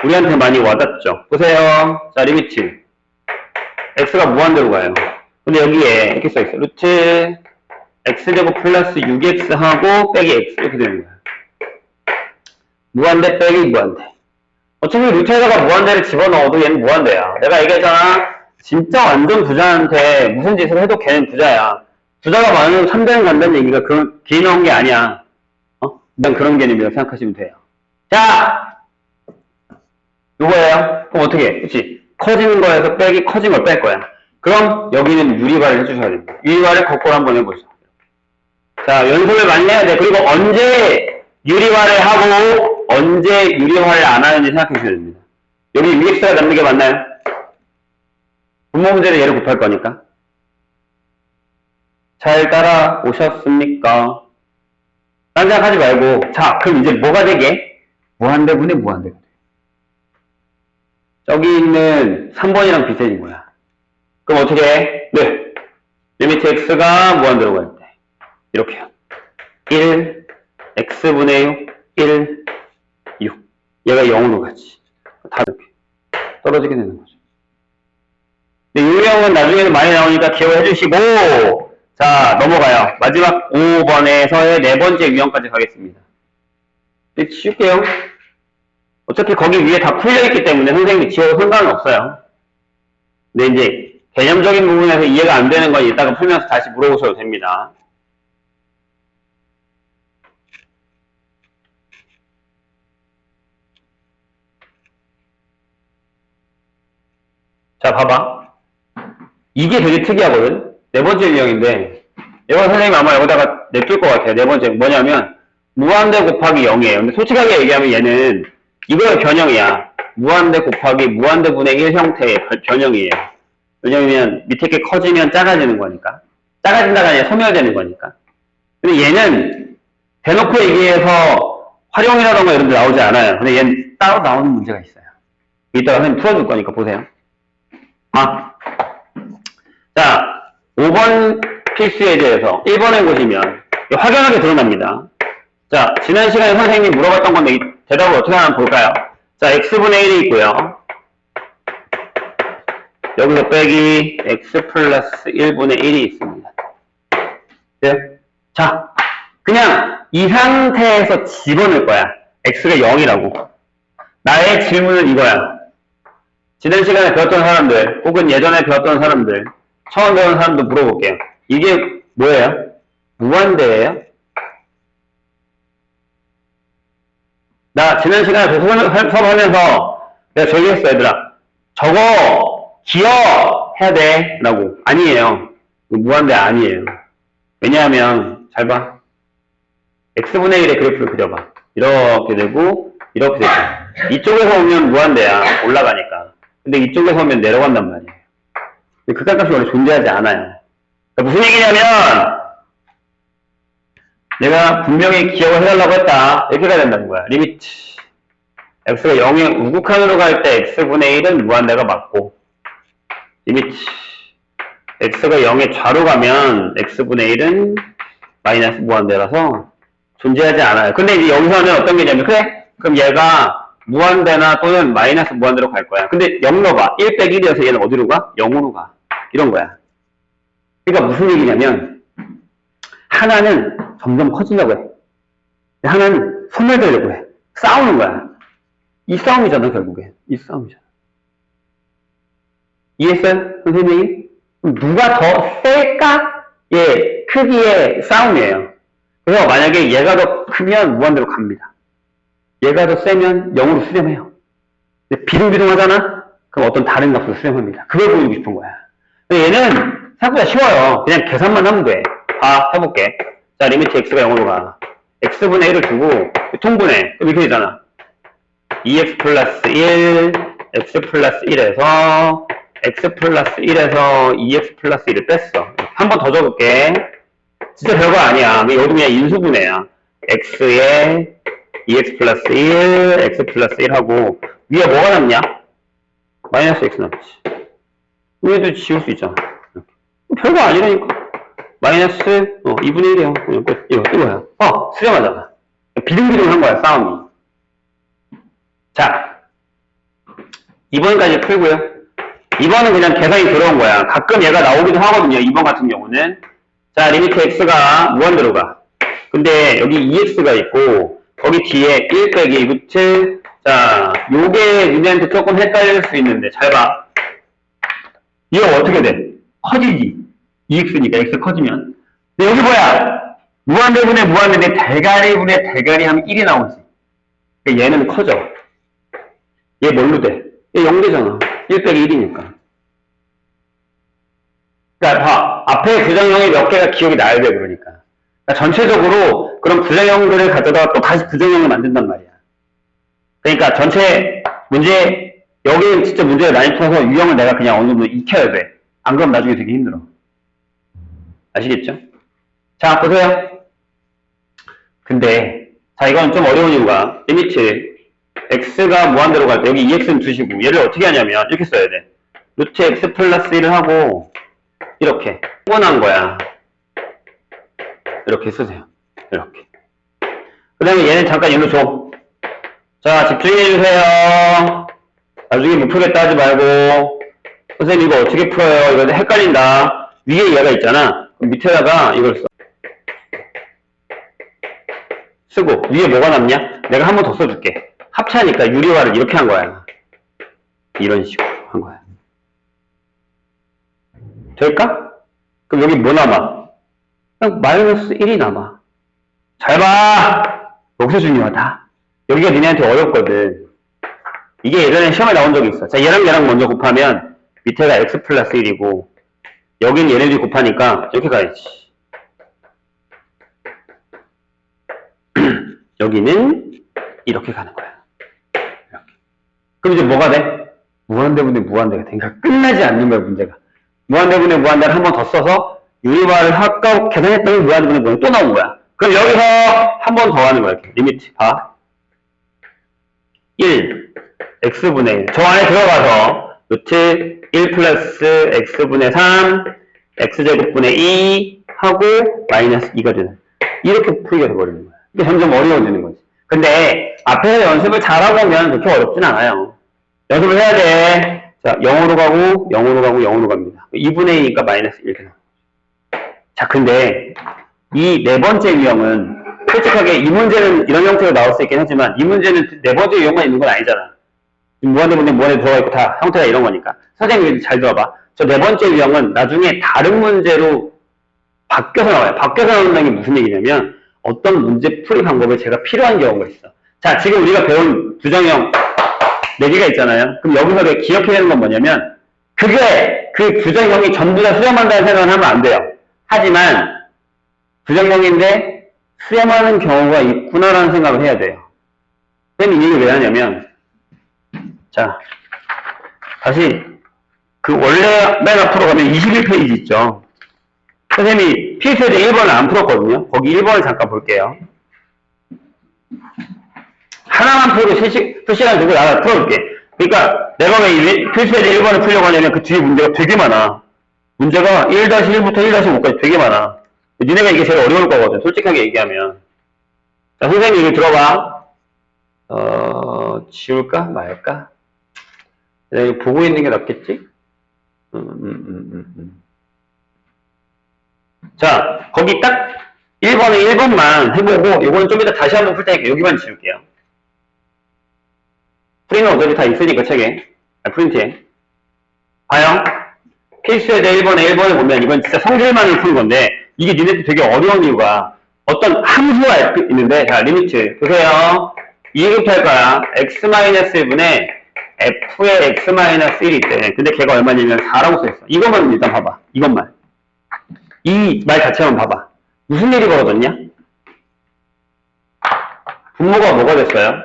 Speaker 1: 우리한테 많이 와닿죠. 보세요. 자, 리미트. x가 무한대로 가요. 근데 여기에 이렇게 써있어. 루트 x제곱 플러스 6x 하고 빼기 x 이렇게 되는 거야. 무한대 빼기 무한대. 어차피 루트에다가 무한대를 집어넣어도 얘는 무한대야. 내가 얘기했잖아. 진짜 완전 부자한테 무슨 짓을 해도 걔는 부자야. 부자가 많으면 3대는 간다는 얘기가 그런 개인 나온 게 아니야. 일단 그런 개념이라고 생각하시면 돼요. 자! 요거예요. 그럼 어떻게 해? 그치? 커지는 거에서 빼기 커진 걸 뺄 거야. 그럼 여기는 유리화를 해주셔야 됩니다. 유리화를 거꾸로 한번 해보죠. 자, 연습을 많이 해야 돼. 그리고 언제 유리화를 하고 언제 유리화를 안 하는지 생각해 주셔야 됩니다. 여기 UX가 남는 게 맞나요? 분모 문제를 얘를 곱할 거니까. 잘 따라오셨습니까? 딴 생각하지 말고, 자, 그럼 이제 뭐가 되게? 무한대분의 무한대가 돼. 저기 있는 3번이랑 비슷해진 거야. 그럼 어떻게 해? 네. 리미트 x가 무한대로 갈 때. 이렇게요. 1, x분의 6, 1, 6. 얘가 0으로 가지. 다 이렇게. 떨어지게 되는 거죠. 근데 유형은 나중에는 많이 나오니까 기억을 해주시고, 자, 넘어가요. 마지막 5번에서의 네 번째 유형까지 가겠습니다. 치울게요. 어차피 거기 위에 다 풀려있기 때문에 선생님이 지워도 상관은 없어요. 근데 이제 개념적인 부분에서 이해가 안 되는 건 이따가 풀면서 다시 물어보셔도 됩니다. 자, 봐봐. 이게 되게 특이하거든. 네 번째 유형인데, 이건 선생님 아마 여기다가 냅둘 것 같아요. 네 번째 뭐냐면 무한대 곱하기 0이에요. 근데 솔직하게 얘기하면 얘는 이거의 변형이야. 무한대 곱하기 무한대분의 1 형태의 변형이에요. 왜냐면 밑에 게 커지면 작아지는 거니까. 작아진다가 아니라 소멸되는 거니까. 근데 얘는 대놓고 얘기해서 활용이라던가 이런 데 나오지 않아요. 근데 얘는 따로 나오는 문제가 있어요. 이따가 선생님 풀어줄 거니까 보세요. 자, 5번 필수에 대해서 1번에 보시면 확연하게 드러납니다. 자, 지난 시간에 선생님이 물어봤던 건데 대답을 어떻게 하나 볼까요? 자, x분의 1이 있고요. 여기서 빼기 x 플러스 1분의 1이 있습니다. 네? 자, 그냥 이 상태에서 집어넣을 거야. x가 0이라고. 나의 질문은 이거야. 지난 시간에 배웠던 사람들, 혹은 예전에 배웠던 사람들, 처음 배운 사람도 물어볼게요. 이게 뭐예요? 무한대예요? 나 지난 시간에 수업하면서 내가 저기 했어, 얘들아. 저거 기억해야 돼 라고. 아니에요. 무한대 아니에요. 왜냐하면 잘 봐. x분의 1의 그래프를 그려봐. 이렇게 되고 이렇게 되죠. 이쪽에서 오면 무한대야. 올라가니까. 근데 이쪽에서 오면 내려간단 말이에요. 근데 극한값이 원래 존재하지 않아요. 그러니까 무슨 얘기냐면 내가 분명히 기억을 해달라고 했다. 이렇게 가야 된다는 거야. 리미트 x가 0의 우극한으로 갈 때 x분의 1은 무한대가 맞고 리미트 x가 0의 좌로 가면 x분의 1은 마이너스 무한대라서 존재하지 않아요. 근데 이제 여기서는 어떤 개념이 그래? 그럼 얘가 무한대나 또는 마이너스 무한대로 갈 거야. 근데 0 넣어봐. 1 빼기 1이어서 얘는 어디로 가? 0으로 가. 이런 거야. 그러니까 무슨 얘기냐면 하나는 점점 커지려고 해. 하나는 소멸되려고 해. 싸우는 거야. 이 싸움이잖아, 결국에. 이 싸움이잖아. 이해했어요? 선생님이? 누가 더 셀까?의 크기의 싸움이에요. 그래서 만약에 얘가 더 크면 무한대로 갑니다. 얘가 더 세면 0으로 수렴해요. 근데 비등비등하잖아? 그럼 어떤 다른 값으로 수렴합니다. 그걸 보여주고 싶은 거야. 얘는 생각보다 쉬워요. 그냥 계산만 하면 돼. 해볼게. 자, 리미트 x가 0으로 가. x분의 1을 두고 통분해. 그럼 이렇게 되잖아. 2x 플러스 1, x 플러스 1에서 x 플러스 1에서 2x 플러스 1을 뺐어. 한 번 더 적을게. 진짜 별거 아니야. 여기 그냥 인수분해야. x에 2x 플러스 1, x 플러스 1 하고 위에 뭐가 남냐? 마이너스 x 남지. 위에도 지울 수 있잖아. 별거 아니라니까. 마이너스 2분의 1이에요. 그냥 끝. 이거야. 수렴하잖아. 비등비등한 거야, 싸움이. 자, 2번까지 풀고요. 2번은 그냥 계산이 들어온 거야. 가끔 얘가 나오기도 하거든요. 2번 같은 경우는. 자, 리미트 x가 무한대로 가. 근데 여기 2x가 있고 거기 뒤에 1 빼기 루트. 자, 요게 니네한테 조금 헷갈릴 수 있는데 잘 봐. 이거 어떻게 돼? 커지지. 2x니까 x 커지면. 근데 여기 뭐야? 무한대분의 무한대인데 대가리분의 대가리 하면 1이 나오지. 그러니까 얘는 커져. 얘 뭘로 돼? 얘 0되잖아. 1 빼기 1이니까. 그러니까 봐. 앞에 부정형이 몇 개가 기억이 나야 돼, 그러니까. 그러니까 전체적으로 그런 부정형들을 가져다가 또 다시 부정형을 만든단 말이야. 그러니까 전체 문제, 여기는 진짜 문제를 많이 풀어서 유형을 내가 그냥 어느 정도 익혀야 돼. 안 그러면 나중에 되게 힘들어. 아시겠죠? 자, 보세요. 근데, 자, 이건 좀 어려운 이유가, 리미트, x가 무한대로 갈 때, 여기 2x는 두시고, 얘를 어떻게 하냐면, 이렇게 써야 돼. 루트 x 플러스 1을 하고, 이렇게. 뻔한 거야. 이렇게 쓰세요. 이렇게. 그 다음에 얘는 잠깐 일로 줘. 자, 집중해주세요. 나중에 못 풀겠다 하지 말고, 선생님 이거 어떻게 풀어요? 이거 헷갈린다. 위에 얘가 있잖아. 그럼 밑에다가 이걸 써. 쓰고, 위에 뭐가 남냐? 내가 한 번 더 써줄게. 합차니까 유리화를 이렇게 한 거야. 이런 식으로 한 거야. 될까? 그럼 여기 뭐 남아? 그냥 마이너스 1이 남아. 잘 봐! 여기서 중요하다. 여기가 니네한테 어렵거든. 이게 예전에 시험에 나온 적이 있어. 자, 얘랑 얘랑 먼저 곱하면 밑에가 x 플러스 1이고 여기는 얘네들이 곱하니까 이렇게 가야지. 여기는 이렇게 가는 거야. 이렇게. 그럼 이제 뭐가 돼? 무한대분의 무한대가 되니까 끝나지 않는 거야, 문제가. 무한대분의 무한대를 한 번 더 써서 유리화를 아까 계산했더니 무한대분의 무한대 또 나온 거야. 그럼 여기서 한 번 더 하는 거야. 이렇게. 리미트 봐. 1 x분의 1. 저 안에 들어가서 루트 1 플러스 x분의 3 x제곱분의 2 하고 마이너스 2가 되는. 이렇게 풀게 돼버리는 거야. 이게 점점 어려워지는 거지. 근데 앞에서 연습을 잘하고 오면 그렇게 어렵진 않아요. 연습을 해야 돼. 자, 0으로 가고 0으로 가고 0으로 갑니다. 2분의 2니까 마이너스 1이 나와. 자, 근데 이 네 번째 유형은 솔직하게 이 문제는 이런 형태로 나올 수 있긴 하지만 이 문제는 네 번째 유형만 있는 건 아니잖아. 무한대분의 무한대 들어가 있고 다 형태가 이런 거니까. 선생님 잘 들어봐. 저 네 번째 유형은 나중에 다른 문제로 바뀌어서 나와요. 바뀌어서 나온다는 게 무슨 얘기냐면 어떤 문제 풀이 방법에 제가 필요한 경우가 있어. 자, 지금 우리가 배운 부정형 4개가 있잖아요. 그럼 여기서 내가 기억해야 되는 건 뭐냐면 그게 그 부정형이 전부 다 수렴한다는 생각을 하면 안 돼요. 하지만 부정형인데 수렴하는 경우가 있구나라는 생각을 해야 돼요. 선생님이 이 얘기를 왜 하냐면 자, 다시 그 원래 맨 앞으로 가면 21페이지 있죠. 선생님이 필수에대 1번을 안 풀었거든요. 거기 1번을 잠깐 볼게요. 하나만 풀고 실시간 두고 나가 풀어볼게. 그러니까 내가 왜 필수에대 1번을 풀려고 하냐면 그 뒤에 문제가 되게 많아. 문제가 1-1부터 1-5까지 되게 많아. 니네가 이게 제일 어려울 거거든. 솔직하게 얘기하면. 자, 선생님 이거 들어봐. 지울까? 말까? 내가 이거 보고 있는 게 낫겠지? 자, 거기 딱 1번에 1번만 해보고, 요거는 좀 이따 다시 한번 풀 테니까 여기만 지울게요. 프리는 어차피 다 있으니까 책에. 프린트에. 봐요. 필수에대 1번에 1번에 보면 이건 진짜 성질만을 푸는 건데, 이게 니네들 되게 어려운 이유가 어떤 함수가 있는데, 자, 리미트. 보세요. 2급부터 할 거야. x-1분의 f의 x-1이 있대. 근데 걔가 얼마냐면 4라고 써있어. 이것만 일단 봐봐. 이것만. 이 말 자체만 봐봐. 무슨 일이 벌어졌냐? 분모가 뭐가 됐어요?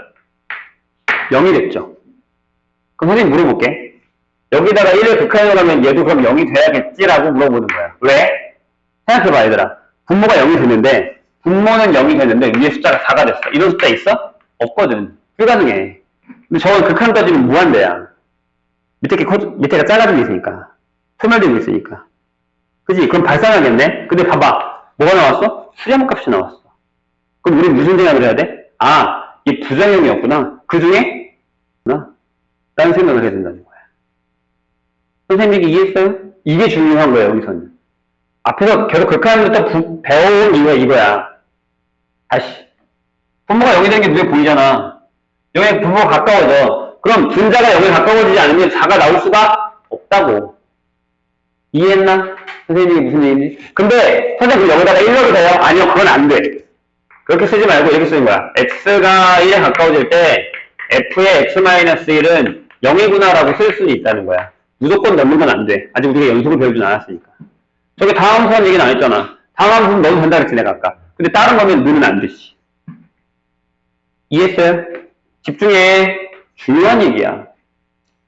Speaker 1: 0이 됐죠. 그럼 선생님 물어볼게. 여기다가 1을 극한으로 하면 얘도 그럼 0이 돼야겠지라고 물어보는 거야. 왜? 생각해봐 얘들아. 분모가 0이 됐는데 분모는 0이 됐는데 위에 숫자가 4가 됐어. 이런 숫자 있어? 없거든. 불가능해. 근데 저건 극한 따지면 무한대야. 밑에가 작아진 게 있으니까. 소멸된 게 있으니까. 그지? 그럼 발산하겠네? 근데 봐봐. 뭐가 나왔어? 수렴 값이 나왔어. 그럼 우리 무슨 생각을 해야 돼? 아, 이 부정형이었구나. 그 중에? 라는 생각을 해야 된다는 거야. 선생님이 이해했어요? 이게 중요한 거예요, 여기서는. 앞에서 계속 극한부터 배워온 이유가 이거야. 다시. 분모가 0이 되는 게 눈에 보이잖아. 0에 분모가 가까워져. 그럼 분자가 0에 가까워지지 않으면 4가 나올 수가 없다고. 이해했나? 선생님이 무슨 얘기인지? 근데 선생님 여기다가 1넣어도 돼요? 아니요, 그건 안 돼. 그렇게 쓰지 말고 이렇게 쓰는 거야. x가 1에 가까워질 때 f의 x-1은 0이구나 라고 쓸 수는 있다는 거야. 무조건 넣는 건 안 돼. 아직 우리가 연속을 배우진 않았으니까. 저게 다음 수한 얘기는 안 했잖아. 다음 수는 넣어도 된다 그랬지 내가 아까. 근데 다른 거면 넣으면 안 되지. 이해했어요? 집중해. 중요한 얘기야.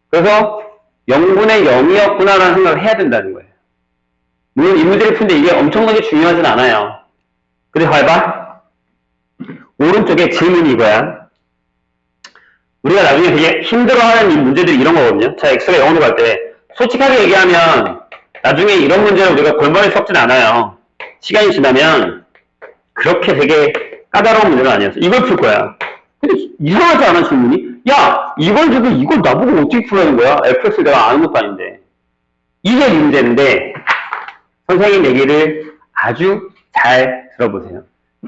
Speaker 1: 그래서 0분의 0이었구나 라는 생각을 해야 된다는 거예요. 물론 이 문제를 푸는데 이게 엄청나게 중요하진 않아요. 근데 봐봐. 오른쪽에 질문이 이거야. 우리가 나중에 되게 힘들어하는 이 문제들이 이런 거거든요. 자, x가 0으로 갈 때 솔직하게 얘기하면 나중에 이런 문제를 우리가 골머리에 섞진 않아요. 시간이 지나면 그렇게 되게 까다로운 문제가 아니었어. 이걸 풀 거야. 근데 이상하지 않아 질문이? 야, 이걸 주고 이걸 나보고 어떻게 풀라는 거야? fx를 내가 아는 것도 아닌데. 이게 문제인데 선생님 얘기를 아주 잘 들어보세요.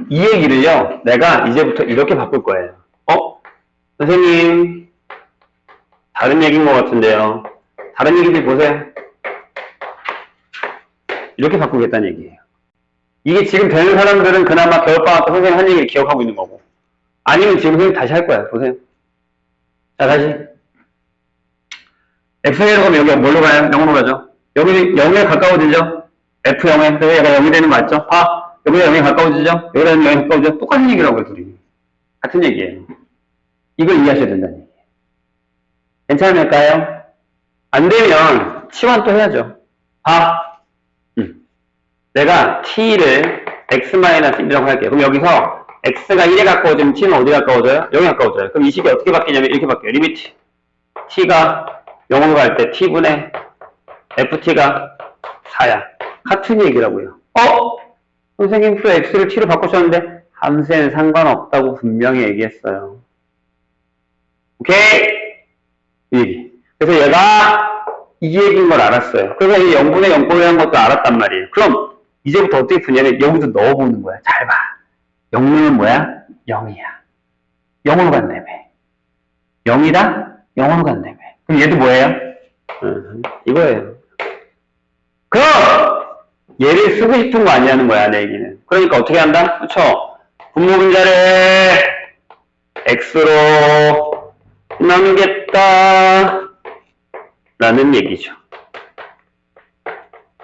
Speaker 1: 이 얘기를요, 내가 이제부터 이렇게 바꿀 거예요. 선생님, 다른 얘기인 것 같은데요. 다른 얘기들 보세요. 이렇게 바꾸겠다는 얘기예요. 이게 지금 되는 사람들은 그나마 겨울방학 때 선생님 한 얘기를 기억하고 있는 거고. 아니면 지금 선생님 다시 할 거야. 보세요. 자, 다시. F0으로 가면 여기 뭘로 가요? 0으로 가죠. 여기 0에 가까워지죠? F0에. 그래서 얘가 0이 되는 거 맞죠? 여기가 0에 가까워지죠? 여기가 0에 가까워지죠? 똑같은 얘기라고요, 둘이. 같은 얘기예요. 이걸 이해하셔야 된다는 얘기예요. 괜찮을까요? 안 되면 치환 또 해야죠. 내가 t를 x-1이라고 할게요. 그럼 여기서 x가 1에 가까워지면 t는 어디 가까워져요? 0에 가까워져요. 그럼 이 식이 어떻게 바뀌냐면 이렇게 바뀌어요. 리미트 t가 0으로 갈 때 t분의 ft가 4야. 같은 얘기라고요. 선생님 또 x를 t로 바꾸셨는데 함수에는 상관없다고 분명히 얘기했어요. 오케이? 이 얘기. 그래서 얘가 이 얘기인 걸 알았어요. 그래서 이 0분의 0꼴이라는 것도 알았단 말이에요. 그럼 이제부터 어떻게 푸냐면 여기도 넣어보는 거야. 잘 봐. 0은 뭐야? 0이야. 0으로 간다며. 0이다? 0으로 간다며. 그럼 얘도 뭐예요? 이거예요. 그럼 얘를 쓰고 싶은 거 아니냐는 거야, 내 얘기는. 그러니까 어떻게 한다? 그쵸? 분모 분자를 x로 나누겠다 라는 얘기죠.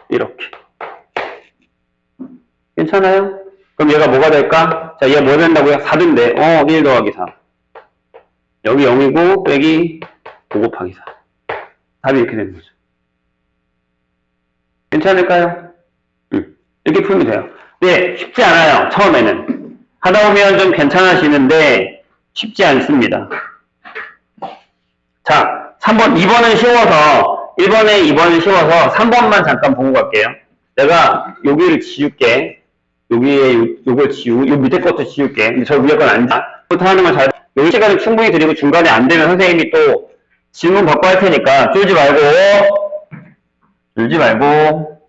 Speaker 1: 이렇게. 괜찮아요? 그럼 얘가 뭐가 될까? 자, 얘가 뭐 된다고요? 4인데 1 더하기 4. 여기 0이고 빼기 5 곱하기 4. 답이 이렇게 되는 거죠. 괜찮을까요? 이렇게 풀면 돼요. 네, 쉽지 않아요. 처음에는. 하다 보면 좀 괜찮아지는데 쉽지 않습니다. 자, 3번, 2번은 쉬워서 1번에 2번은 쉬워서 3번만 잠깐 보고 갈게요. 내가 여기를 지울게. 여기에 요걸 지우고 요 밑에 것도 지울게. 근데 저 위에 건 안 지. 부터 하는 걸 잘. 여기 시간을 충분히 드리고 중간에 안 되면 선생님이 또 질문 받고 할 테니까 쫄지 말고.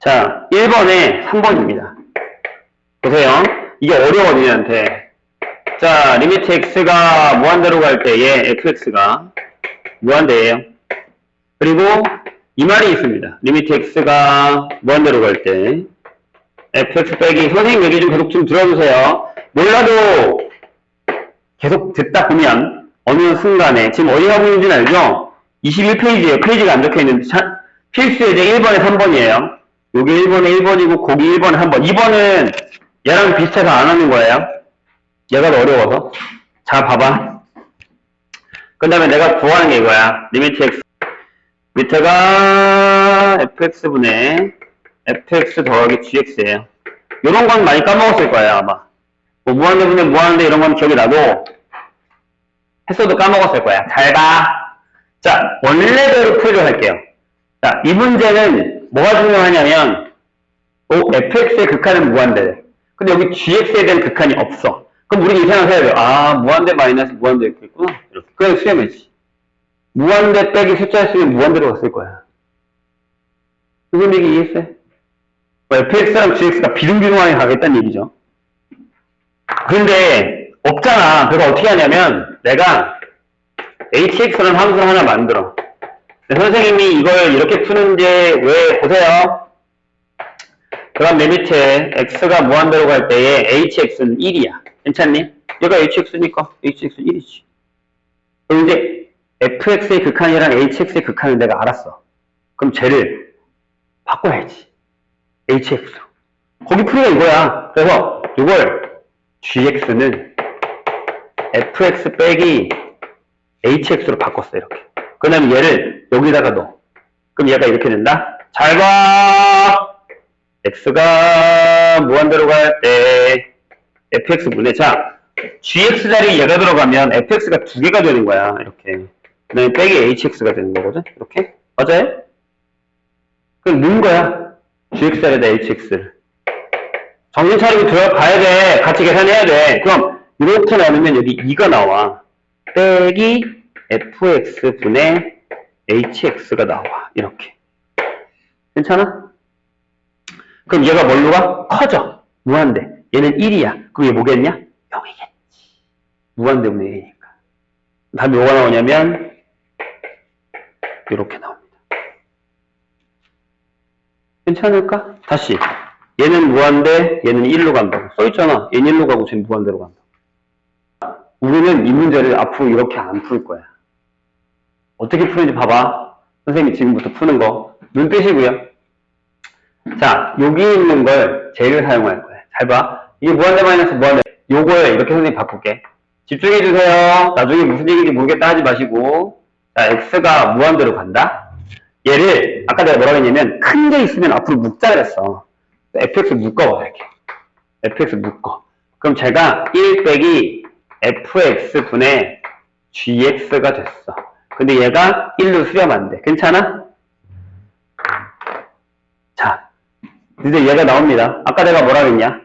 Speaker 1: 자, 1번에 3번입니다. 보세요. 이게 어려워, 니한테. 자, 리미트 x가 무한대로 갈 때에 fx가 무한대예요. 그리고 이 말이 있습니다. 리미트 x가 무한대로 갈 때 fx 빼기, 선생님 얘기 좀 계속 좀 들어주세요. 몰라도 계속 듣다 보면 어느 순간에, 지금 어디 가고 있는지는 알죠? 21페이지에요. 페이지가 안 적혀있는데 필수 예제 1번에 3번이에요. 여기 1번에 1번이고 거기 1번에 3번. 2번은 얘랑 비슷해서 안 하는 거예요. 얘가 더 어려워서. 자, 봐봐. 그 다음에 내가 구하는 게 이거야. 리미트 x. 밑에가 fx분의 fx 더하기 gx예요. 요런 건 많이 까먹었을 거예요, 아마. 뭐 무한대분의 무한대 이런 건 기억이 나도 했어도 까먹었을 거야. 잘 봐. 자, 원래대로 풀이를 할게요. 자, 이 문제는 뭐가 중요하냐면 fx의 극한은 무한대래. 근데 여기 gx에 대한 극한이 없어. 그럼 우리 이 생각을 해야 돼요. 아, 무한대 마이너스 무한대 이렇게 있구나. 이렇게. 그래, 수렴했지. 무한대 빼기 숫자 쓰면 무한대로 갔을 거야. 무슨 얘기 이해했어요? fx랑 gx가 비등비등하게 가겠다는 얘기죠. 근데 없잖아. 그래서 어떻게 하냐면 내가 hx라는 함수를 하나 만들어. 선생님이 이걸 이렇게 푸는지 왜 보세요. 그럼 맨 밑에 x가 무한대로 갈 때에 hx는 1이야. 괜찮니? 얘가 hx니까 hx는 1이지. 그럼 이제 fx의 극한이랑 hx의 극한을 내가 알았어. 그럼 쟤를 바꿔야지. hx로. 거기 풀이가 이거야. 그래서 이걸 gx는 fx 빼기 hx로 바꿨어. 이렇게. 그 다음에 얘를 여기다가 넣어. 그럼 얘가 이렇게 된다. 잘 봐. x가 무한대로 갈 때 fx분의, 자, gx 자리에 얘가 들어가면 fx가 두 개가 되는 거야. 이렇게. 그 다음에 빼기 hx가 되는 거거든. 이렇게. 맞아요? 그럼 넣은 거야. gx 자리에다 hx를. 정신 차리고 들어가야 돼. 같이 계산해야 돼. 그럼 이렇게 나누면 여기 2가 나와. 빼기 fx분의 hx가 나와. 이렇게. 괜찮아? 그럼 얘가 뭘로 가? 커져. 무한대. 얘는 1이야. 그럼 얘 뭐겠냐? 0이겠지. 무한대분의 1이니까. 답이 뭐가 나오냐면 이렇게 나옵니다. 괜찮을까? 다시. 얘는 무한대, 얘는 1로 간다고. 써있잖아. 얘는 1로 가고 쟤는 무한대로 간다. 우리는 이 문제를 앞으로 이렇게 안 풀 거야. 어떻게 푸는지 봐봐. 선생님이 지금부터 푸는 거. 눈 뜨시고요. 자, 여기 있는 걸 쟤를 사용할 거야. 잘 봐. 이게 무한대 마이너스 무한대. 요거에 이렇게 선생님 바꿀게. 집중해주세요. 나중에 무슨 얘기인지 모르겠다 하지 마시고. 자, x가 무한대로 간다. 얘를 아까 내가 뭐라고 했냐면 큰 게 있으면 앞으로 묶자 그랬어. fx 묶어. 이렇게. fx 묶어. 그럼 제가 1 빼기 fx분의 gx가 됐어. 근데 얘가 1로 수렴 돼. 괜찮아? 자, 이제 얘가 나옵니다. 아까 내가 뭐라 그랬냐?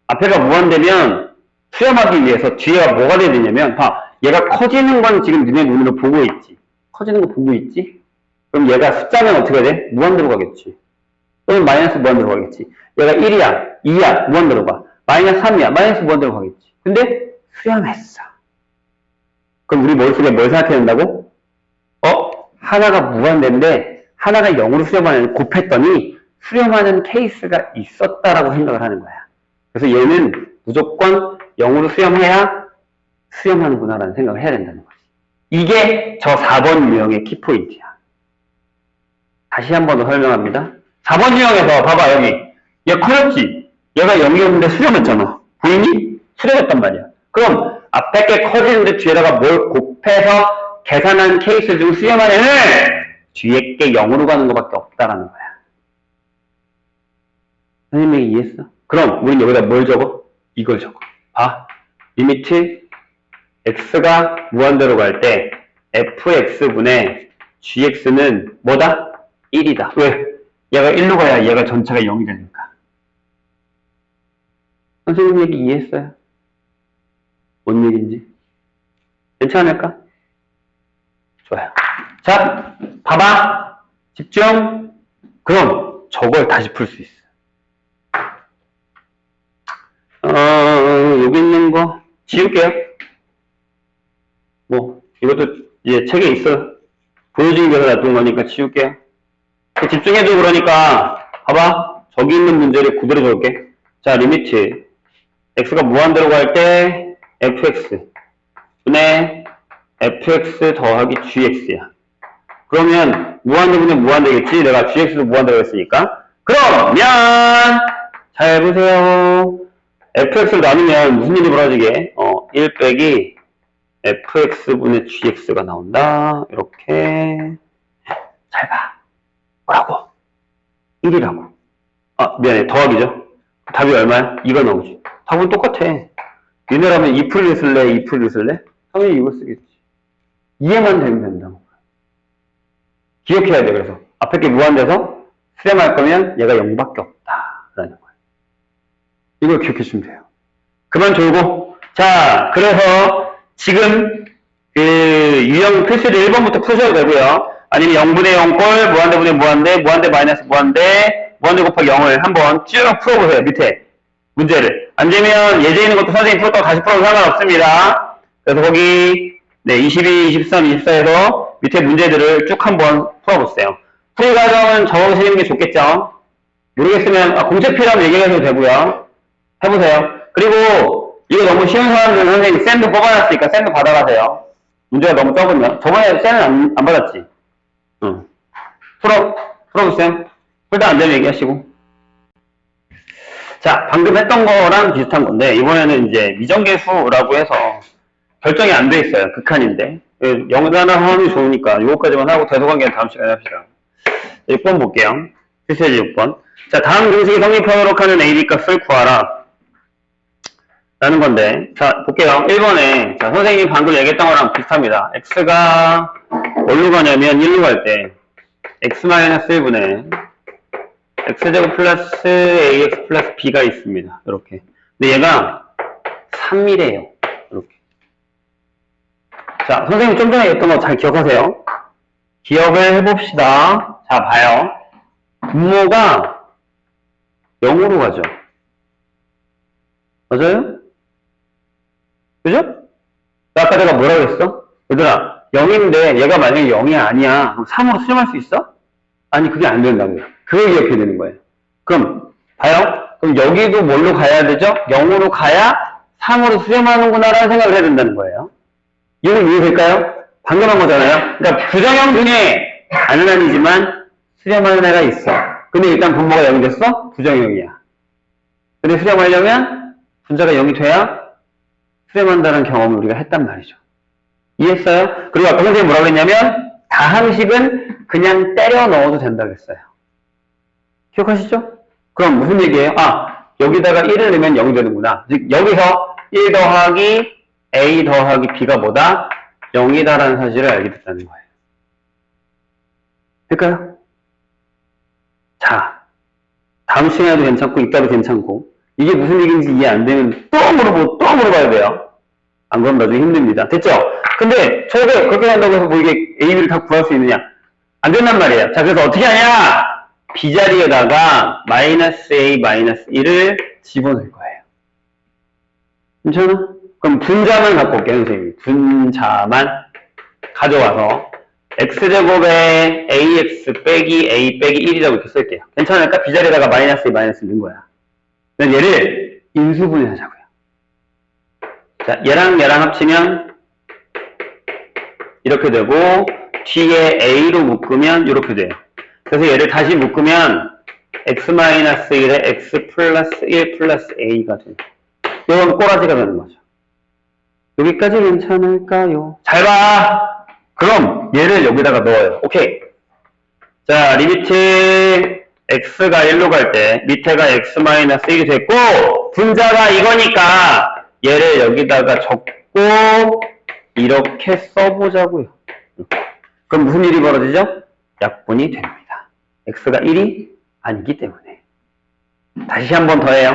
Speaker 1: 앞에가 무한대면 수렴하기 위해서 뒤에가 뭐가 돼야 되냐면, 봐. 얘가 커지는 건 지금 너네 눈으로 보고 있지. 커지는 거 보고 있지? 그럼 얘가 숫자면 어떻게 돼? 무한대로 가겠지. 또는 마이너스 무한대로 가겠지. 얘가 1이야, 2야, 무한대로 가. 마이너스 3이야, 마이너스 무한대로 가겠지. 근데 수렴했어. 그럼 우리 머릿속에 뭘 생각해야 된다고? 하나가 무한대인데 하나가 0으로 수렴하는 곱했더니 수렴하는 케이스가 있었다라고 생각을 하는 거야. 그래서 얘는 무조건 0으로 수렴해야 수렴하는구나라는 생각을 해야 된다는 거지. 이게 저 4번 유형의 키포인트야. 다시 한 번 더 설명합니다. 4번 유형에서 봐봐, 여기. 얘 커졌지? 얘가 0이었는데 수렴했잖아. 보이니? 수렴했단 말이야. 그럼 앞에 게 커지는데 뒤에다가 뭘 곱해서 계산한 케이스 중 수렴한 n을 뒤에 게 0으로 가는 것밖에 없다라는 거야. 선생님이 이해했어? 그럼 우린 여기다 뭘 적어? 이걸 적어. 봐. 리미트 x가 무한대로 갈 때 fx분의 gx는 뭐다? 1이다. 왜? 얘가 1로 가야 얘가 전체가 0이 되니까. 선생님 얘기 이해했어요? 뭔 얘기인지? 괜찮을까? 좋아요. 자, 봐봐. 집중. 그럼 저걸 다시 풀 수 있어. 여기 있는 거 지울게요. 뭐 이것도 이제 책에 있어. 보여주기 위해서 놔둔 거니까 지울게요. 집중해줘. 그러니까 봐봐. 저기 있는 문제를 그대로 적을게. 자, 리미트 x가 무한대로 갈 때 fx 분의 fx 더하기 gx야. 그러면 무한대분의 무한대겠지? 내가 gx도 무한대로 했으니까. 그러면 잘 보세요. fx를 나누면 무슨 일이 벌어지게? 1 빼기 fx분의 gx가 나온다. 이렇게. 잘 봐. 뭐라고? 1이라고. 아, 미안해. 더하기죠. 답이 얼마야? 이거 나오지. 답은 똑같아. 얘네라면 2풀 쓸래? 2풀 쓸래? 당연히 이걸 쓰겠지. 이해만 되면 된다고. 기억해야 돼. 그래서 앞에 게 무한대서 수렴할 거면 얘가 0밖에 없다 라는 거예요. 이걸 기억해 주면 돼요. 그만 졸고. 자, 그래서 지금 그 유형 필수를 1번부터 푸셔도 되고요. 아니면 0분의 0꼴 무한대분의 무한대, 무한대 마이너스 무한대, 무한대 곱하기 0을 한번 쭉 풀어보세요. 밑에 문제를. 안 되면 예제 있는 것도 선생님 풀었다고 다시 풀어도 상관없습니다. 그래서 거기 22, 23, 24에서 밑에 문제들을 쭉 한번 풀어보세요. 풀이 과정은 적으시는 게 좋겠죠? 모르겠으면 공책 필요하면 얘기해도 되고요. 해보세요. 그리고 이거 너무 쉬운 사람들은 선생님 샌드 뽑아놨으니까 샌드 받아가세요. 문제가 너무 적으면. 저번에 샌은 안 받았지? 응. 풀어보세요. 풀다 안 되면 얘기하시고. 자, 방금 했던 거랑 비슷한 건데, 이번에는 이제 미정계수라고 해서 결정이 안 돼 있어요. 극한인데. 영단어 하면 좋으니까 요거까지만 하고 대소관계는 다음 시간에 합시다. 6번 볼게요. 필수예제 6번. 자, 다음 공식이 성립하도록 하는 AB 값을 구하라. 라는 건데, 자, 볼게요. 1번에, 자, 선생님이 방금 얘기했던 거랑 비슷합니다. x가 뭘로 가냐면 1로 갈 때, x-1분의 x제곱 플러스 ax 플러스 b가 있습니다. 이렇게. 근데 얘가 3이래요. 이렇게. 자, 선생님 좀 전에 얘기했던 거 잘 기억하세요. 기억을 해봅시다. 자, 봐요. 분모가 0으로 가죠. 맞아요? 그죠? 아까 내가 뭐라고 했어? 얘들아, 0인데 얘가 만약에 0이 아니야. 그럼 3으로 수렴할 수 있어? 아니, 그게 안 된다고요. 그걸 기억해야 되는 거예요. 그럼, 봐요. 그럼 여기도 뭘로 가야 되죠? 0으로 가야 3으로 수렴하는구나 라는 생각을 해야 된다는 거예요. 이건 이해될까요? 방금 한 거잖아요. 그러니까 부정형 중에 가능한이지만 수렴하는 애가 있어. 근데 일단 분모가 0이 됐어? 부정형이야. 근데 수렴하려면 분자가 0이 돼야 수렴한다는 경험을 우리가 했단 말이죠. 이해했어요? 그리고 아까 선생님이 뭐라고 했냐면 다항식은 그냥 때려 넣어도 된다고 했어요. 기억하시죠? 그럼 무슨 얘기예요? 아, 여기다가 1을 넣으면 0이 되는구나. 즉 여기서 1 더하기 a 더하기 b가 뭐다? 0이다라는 사실을 알게 됐다는 거예요. 될까요? 자, 다음 시간에도 괜찮고 이따도 괜찮고 이게 무슨 얘기인지 이해 안 되면 또 물어봐야 돼요. 안 그러면 나중에 힘듭니다. 됐죠? 근데 저게 그렇게 한다고 해서 뭐 이게 A, B를 다 구할 수 있느냐? 안 된단 말이에요. 자, 그래서 어떻게 하냐? B 자리에다가 마이너스 A, 마이너스 1을 집어넣을 거예요. 괜찮아? 그럼 분자만 갖고 올게요, 선생님이. 분자만 가져와서 x제곱에 ax 빼기 a 빼기 1이라고 이렇게 쓸게요. 괜찮을까? B 자리에다가 마이너스 A, 마이너스 넣은 거야. 그럼 얘를 인수분해하자고요. 자, 얘랑 합치면 이렇게 되고 뒤에 a로 묶으면 이렇게 돼요. 그래서 얘를 다시 묶으면 x-1에 x 플러스 1 플러스 a가 돼요. 이건 꼬라지가 되는 거죠. 여기까지 괜찮을까요? 잘 봐! 그럼 얘를 여기다가 넣어요. 오케이. 자, 리미트 x가 1로 갈 때 밑에가 x-1이 됐고 분자가 이거니까 얘를 여기다가 적고 이렇게 써보자고요. 그럼 무슨 일이 벌어지죠? 약분이 됩니다. x가 1이 아니기 때문에. 다시 한 번 더 해요.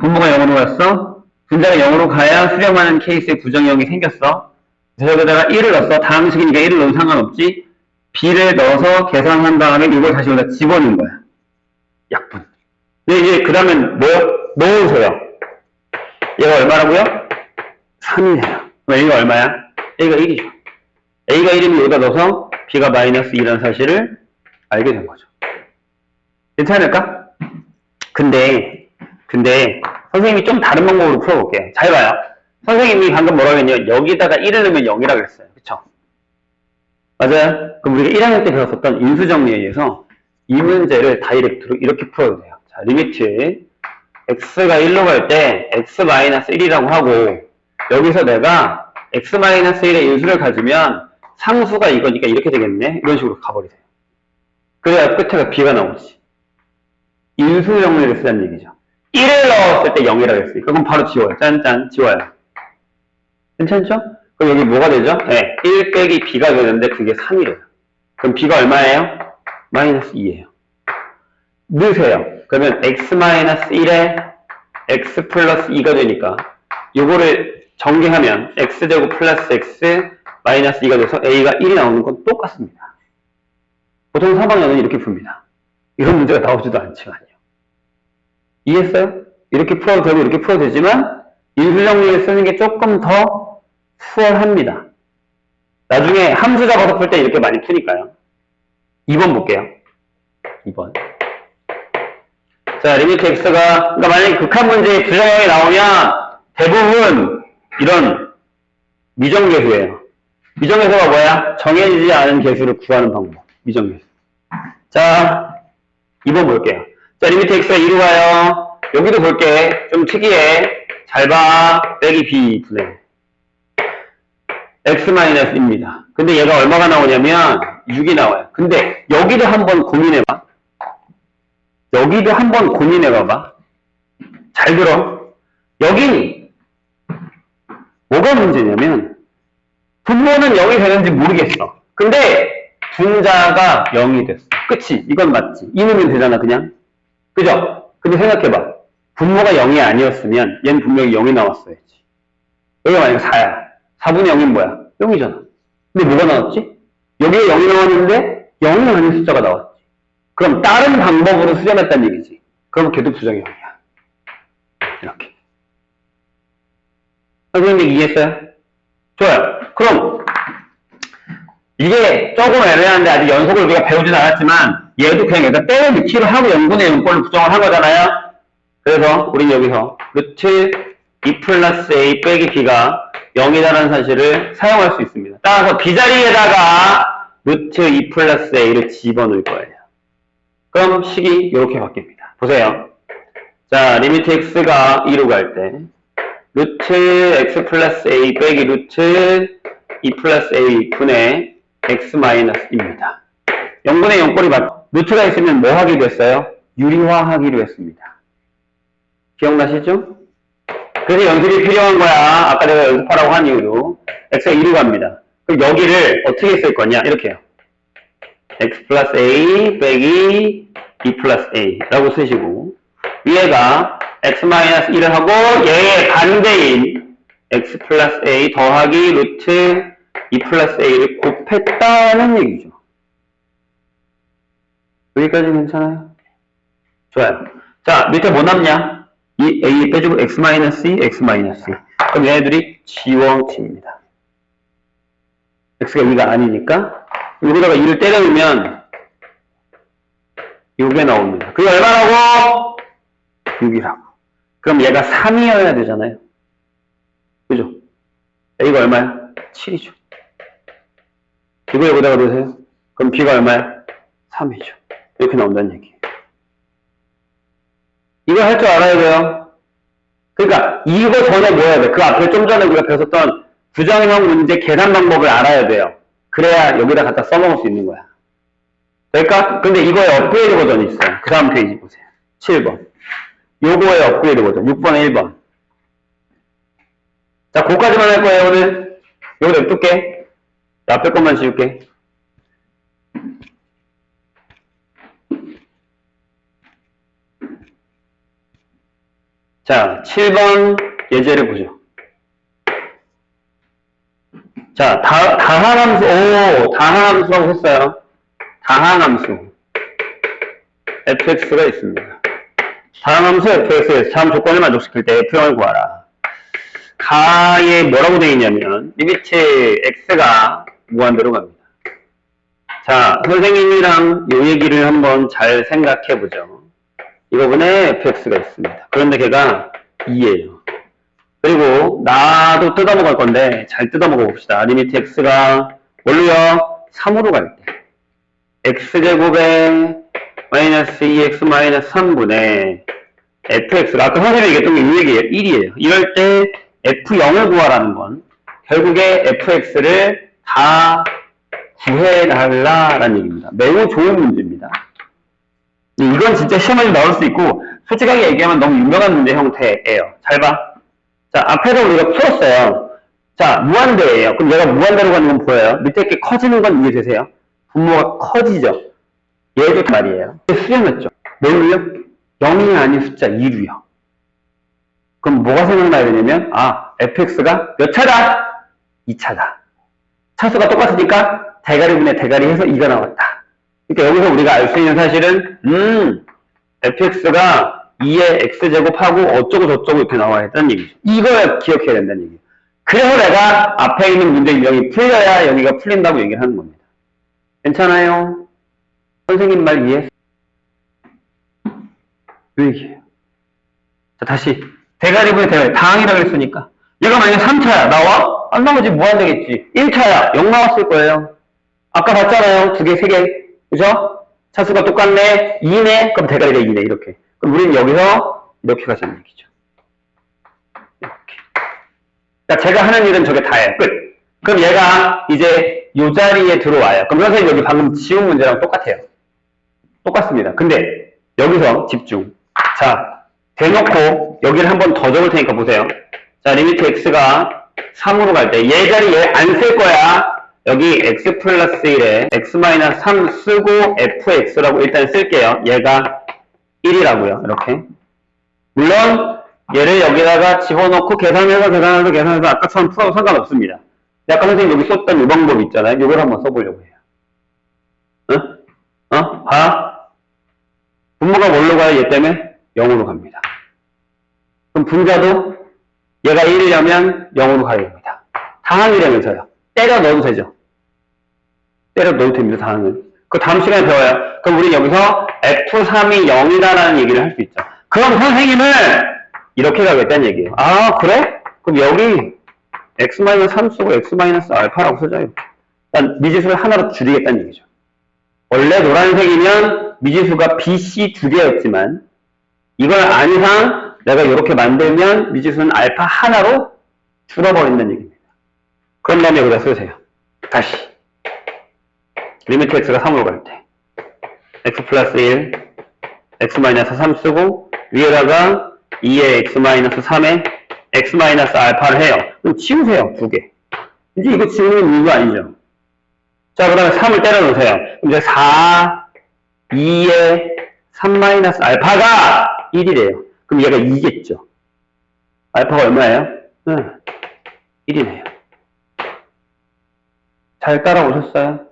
Speaker 1: 분모가 0으로 갔어. 분자가 0으로 가야 수렴하는 케이스에 부정형이 생겼어. 그래서 여기다가 1을 넣었어. 다음 식이니까 1을 넣으면 상관없지. b를 넣어서 계산한 다음에 이걸 다시 여기다 집어넣은 거야. 약분. 근데 이제 그 다음엔 뭐? 넣으세요. 얘가 얼마라고요? 3이에요. 그럼 a가 얼마야? a가 1이죠. a가 1이면 여기다 넣어서 b가 마이너스 2라는 사실을 알게 된 거죠. 괜찮을까? 근데 선생님이 좀 다른 방법으로 풀어볼게요. 잘 봐요. 선생님이 방금 뭐라고 했냐면 여기다가 1을 넣으면 0이라고 했어요. 그쵸? 맞아요? 그럼 우리가 1학년 때 배웠었던 인수정리에 의해서 이 문제를 다이렉트로 이렇게 풀어도 돼요. 자, 리미트 x가 1로 갈 때 x-1이라고 하고 여기서 내가 x-1의 인수를 가지면 상수가 이거니까 이렇게 되겠네? 이런 식으로 가버리세요. 그래야 끝에가 b가 나오지. 인수 정리를 쓰자는 얘기죠. 1을 넣었을 때 0이라고 했으니까 그럼 바로 지워요. 짠짠 지워요. 괜찮죠? 그럼 여기 뭐가 되죠? 네, 1 빼기 b가 되는데 그게 3이래요. 그럼 b가 얼마예요? 마이너스 2예요. 넣으세요. 그러면 x-1에 x 플러스 2가 되니까 요거를 전개하면 x제곱 플러스 x 마이너스 2가 돼서 a가 1이 나오는 건 똑같습니다. 보통 3학년은 이렇게 풉니다. 이런 문제가 나오지도 않지만요. 이해했어요? 이렇게 풀어도 되고 이렇게 풀어도 되지만 인수정리를 쓰는 게 조금 더 수월합니다. 나중에 함수 잡아서 풀 때 이렇게 많이 푸니까요. 2번 볼게요. 2번. 자, 리미트 x가, 그러니까 만약에 극한 문제에 부정형이 나오면 대부분 이런 미정계수예요. 미정계수가 뭐야? 정해지지 않은 계수를 구하는 방법. 미정계수. 자, 2번 볼게요. 자, 리미트 x가 2로 가요. 여기도 볼게. 좀 특이해. 잘 봐. 빼기 b 분의 x-입니다. 근데 얘가 얼마가 나오냐면 6이 나와요. 근데 여기도 한번 고민해봐. 여기도 한번 고민해봐봐. 잘 들어. 여기 뭐가 문제냐면 분모는 0이 되는지 모르겠어. 근데 분자가 0이 됐어. 그치? 이건 맞지? 이누면 되잖아 그냥. 그죠? 근데 생각해봐. 분모가 0이 아니었으면 얘는 분명히 0이 나왔어야지. 여기가 만약에 4야. 4분의 0이 뭐야? 0이잖아. 근데 뭐가 나왔지? 여기에 0이 나왔는데 0이 아닌 숫자가 나왔지. 그럼 다른 방법으로 수렴했다는 얘기지. 그럼 걔도 부정형이야. 이렇게. 선생님 이해했어요? 좋아요. 그럼 이게 조금 애매한데 아직 연속을 우리가 배우진 않았지만 얘도 그냥 여기다 떼어 넣기로 하고 0분의 0꼴로 부정을 한 거잖아요. 그래서 우리는 여기서 루트 2 플러스 a 빼기 b가 0이라는 사실을 사용할 수 있습니다. 따라서 b자리에다가 루트 2 플러스 a를 집어넣을 거예요. 그럼 식이 이렇게 바뀝니다. 보세요. 자, 리미트 x가 2로 갈 때 루트 x 플러스 a 빼기 루트 2 플러스 a 분의 x 마이너스입니다. 0분의 0꼴이 루트가 있으면 뭐 하기로 했어요? 유리화하기로 했습니다. 기억나시죠? 그래서 연습이 필요한 거야. 아까 내가 연습하라고 한 이유로 x가 2로 갑니다. 그럼 여기를 어떻게 쓸 거냐? 이렇게 해요. x 플러스 a 빼기 2 플러스 a 라고 쓰시고 위에가 x 마이너스 1을 하고 얘의 반대인 x 플러스 a 더하기 루트 2 플러스 a를 곱했다는 얘기죠. 여기까지 괜찮아요? 좋아요. 자, 밑에 뭐 남냐? 이 a 빼주고 x 마이너스 2, x 마이너스 2. 그럼 얘네들이 지워집니다. x가 2가 아니니까 여기다가 2를 때려놓으면 이게 나옵니다. 그게 얼마라고? 6이라고. 그럼 얘가 3이어야 되잖아요. 그죠? a가 얼마야? 7이죠. 이거 여기다가 넣으세요. 그럼 b가 얼마야? 3이죠. 이렇게 나온다는 얘기예요. 이거 할 줄 알아야 돼요. 그러니까 이거 전에 뭐 해야 돼? 그 앞에 좀 전에 우리가 배웠었던 부정형 문제 계산 방법을 알아야 돼요. 그래야 여기다 갖다 써먹을 수 있는 거야. 그러니까 근데 이거에 업그레이드 버전이 있어요. 그 다음 페이지 보세요. 7번. 요거에 업그레이드 버전. 6번에 1번. 자, 그거까지만 할 거예요, 오늘. 요거 냅둘게. 앞에 것만 지울게. 자, 7번 예제를 보죠. 자, 다항함수, 다항함수라고 했어요. 다항함수. fx가 있습니다. 다항함수 fx에서 다음 조건을 만족시킬 때 f형을 구하라. 가에 뭐라고 되어 있냐면, 리미트 x가 무한대로 갑니다. 자, 선생님이랑 이 얘기를 한번 잘 생각해 보죠. 이 부분에 fx가 있습니다. 그런데 걔가 2예요. 그리고 나도 뜯어먹을 건데 잘 뜯어먹어 봅시다. 리미트 x가 뭘로요? 3으로 갈 때 x제곱에 마이너스 2x 마이너스 3분의 fx가 아까 선생님이 얘기했던 게 이 얘기예요. 1이에요. 이럴 때 f0을 구하라는 건 결국에 fx를 다 구해달라는 얘기입니다. 매우 좋은 문제입니다. 이건 진짜 시험에 나올 수 있고 솔직하게 얘기하면 너무 유명한 문제 형태예요. 잘 봐. 자, 앞에서 우리가 풀었어요. 자, 무한대예요. 그럼 얘가 무한대로 가는 건 보여요? 밑에 게 커지는 건 이해되세요? 분모가 커지죠. 얘도 말이에요. 수렴했죠. 뭘로요? 0이 아닌 숫자 2로요. 그럼 뭐가 생각나야 되냐면 fx가 몇 차다? 2차다. 차수가 똑같으니까 대가리분의 대가리 해서 2가 나왔다. 그러니까 여기서 우리가 알 수 있는 사실은 fx가 2의 x제곱하고 어쩌고 저쩌고 이렇게 나와야 된다는 얘기죠. 이걸 기억해야 된다는 얘기예요. 그래서 내가 앞에 있는 문제 유형이 풀려야 여기가 풀린다고 얘기를 하는 겁니다. 괜찮아요? 선생님 말 이해? 왜 얘기해요? 자, 다시 대가리분의 대가리 다항이라고 했으니까 얘가 만약에 3차야 나와? 안 나오지 무한되겠지. 1차야 0 나왔을 거예요. 아까 봤잖아요. 2개, 3개. 그죠? 차수가 똑같네. 2네. 그럼 대가리가 2네. 이렇게. 그럼 우리는 여기서 이렇게 가자는 얘기죠. 이렇게. 그러니까 제가 하는 일은 저게 다예요. 끝. 그럼 얘가 이제 이 자리에 들어와요. 그럼 선생님 여기 방금 지운 문제랑 똑같아요. 똑같습니다. 근데 여기서 집중. 자, 대놓고 여기를 한 번 더 적을 테니까 보세요. 자, 리미트 x가 3으로 갈 때 얘 자리 얘 안 쓸 거야. 여기 x 플러스 1에 x 마이너스 3 쓰고 fx라고 일단 쓸게요. 얘가 1이라고요. 이렇게. 물론 얘를 여기다가 집어넣고 계산해서 아까처럼 풀어도 상관없습니다. 아까 선생님 여기 썼던 이 방법 있잖아요. 이걸 한번 써보려고 해요. 봐. 분모가 뭘로 가요? 얘 때문에 0으로 갑니다. 그럼 분자도 얘가 1이려면 0으로 가야 됩니다. 다항이라면서요. 때려 넣어도 되죠. 때려 넣어도 됩니다. 다항은. 그 다음 시간에 배워요. 그럼 우리 여기서 F3이 0이다라는 얘기를 할 수 있죠. 그럼 선생님은 이렇게 가겠다는 얘기예요. 아, 그래? 그럼 여기 X-3 쓰고 X-알파라고 쓰자. 일단 미지수를 하나로 줄이겠다는 얘기죠. 원래 노란색이면 미지수가 B, C 두 개였지만 이걸 안 이상 내가 이렇게 만들면 미지수는 알파 하나로 줄어버린다는 얘기입니다. 그런 다음에 여기다 쓰세요. 다시. 리미트 x가 3으로 갈 때. x 플러스 1, x 마이너스 3 쓰고, 위에다가 2의 x 마이너스 3에 x 마이너스 알파를 해요. 그럼 치우세요, 두 개. 이제 이거 치우는 이유가 아니죠. 자, 그 다음에 3을 때려 넣으세요. 그럼 이제 4, 2의 3 마이너스 알파가 1이래요. 그럼 얘가 2겠죠. 알파가 얼마예요? 1이네요. 잘 따라오셨어요?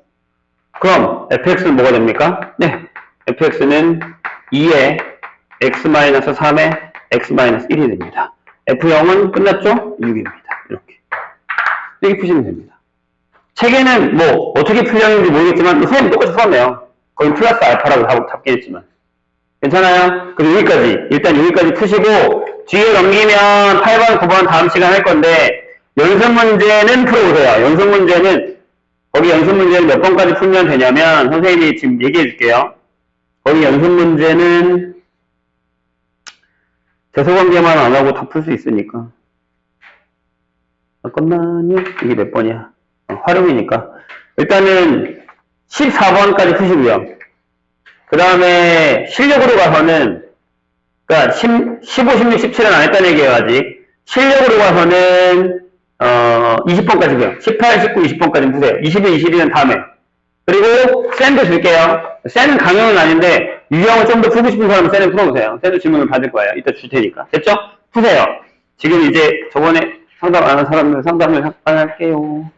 Speaker 1: 그럼 fx는 뭐가 됩니까? 네, fx는 2의 x-3의 x-1이 됩니다. f0은 끝났죠? 6입니다. 이렇게 푸시면 됩니다. 책에는 뭐 어떻게 풀렸는지 모르겠지만 선생님 똑같이 풀었네요. 거기 플러스 알파라고 잡긴 했지만 괜찮아요? 그럼 여기까지 일단 여기까지 푸시고 뒤에 넘기면 8번, 9번 다음 시간 할 건데 연습 문제는 풀어보세요. 연습 문제는 거기 연습 문제는 몇 번까지 풀면 되냐면 선생님이 지금 얘기해 줄게요. 거기 연습 문제는 대소관계만 안 하고 다 풀 수 있으니까 잠깐만요. 이게 몇 번이야? 활용이니까. 일단은 14번까지 푸시고요. 그 다음에 실력으로 가서는, 그니까 15, 16, 17은 안 했다는 얘기예요, 아직. 실력으로 가서는, 20번까지고요. 18, 19, 20번까지 푸세요. 21, 22는 다음에. 그리고 쌤도 줄게요. 쌤은 강연은 아닌데 유형을 좀 더 풀고 싶은 사람은 쌤을 풀어보세요. 쌤도 질문을 받을 거예요. 이따 줄 테니까. 됐죠? 푸세요. 지금 이제 저번에 상담 안 한 사람들 상담을 할게요.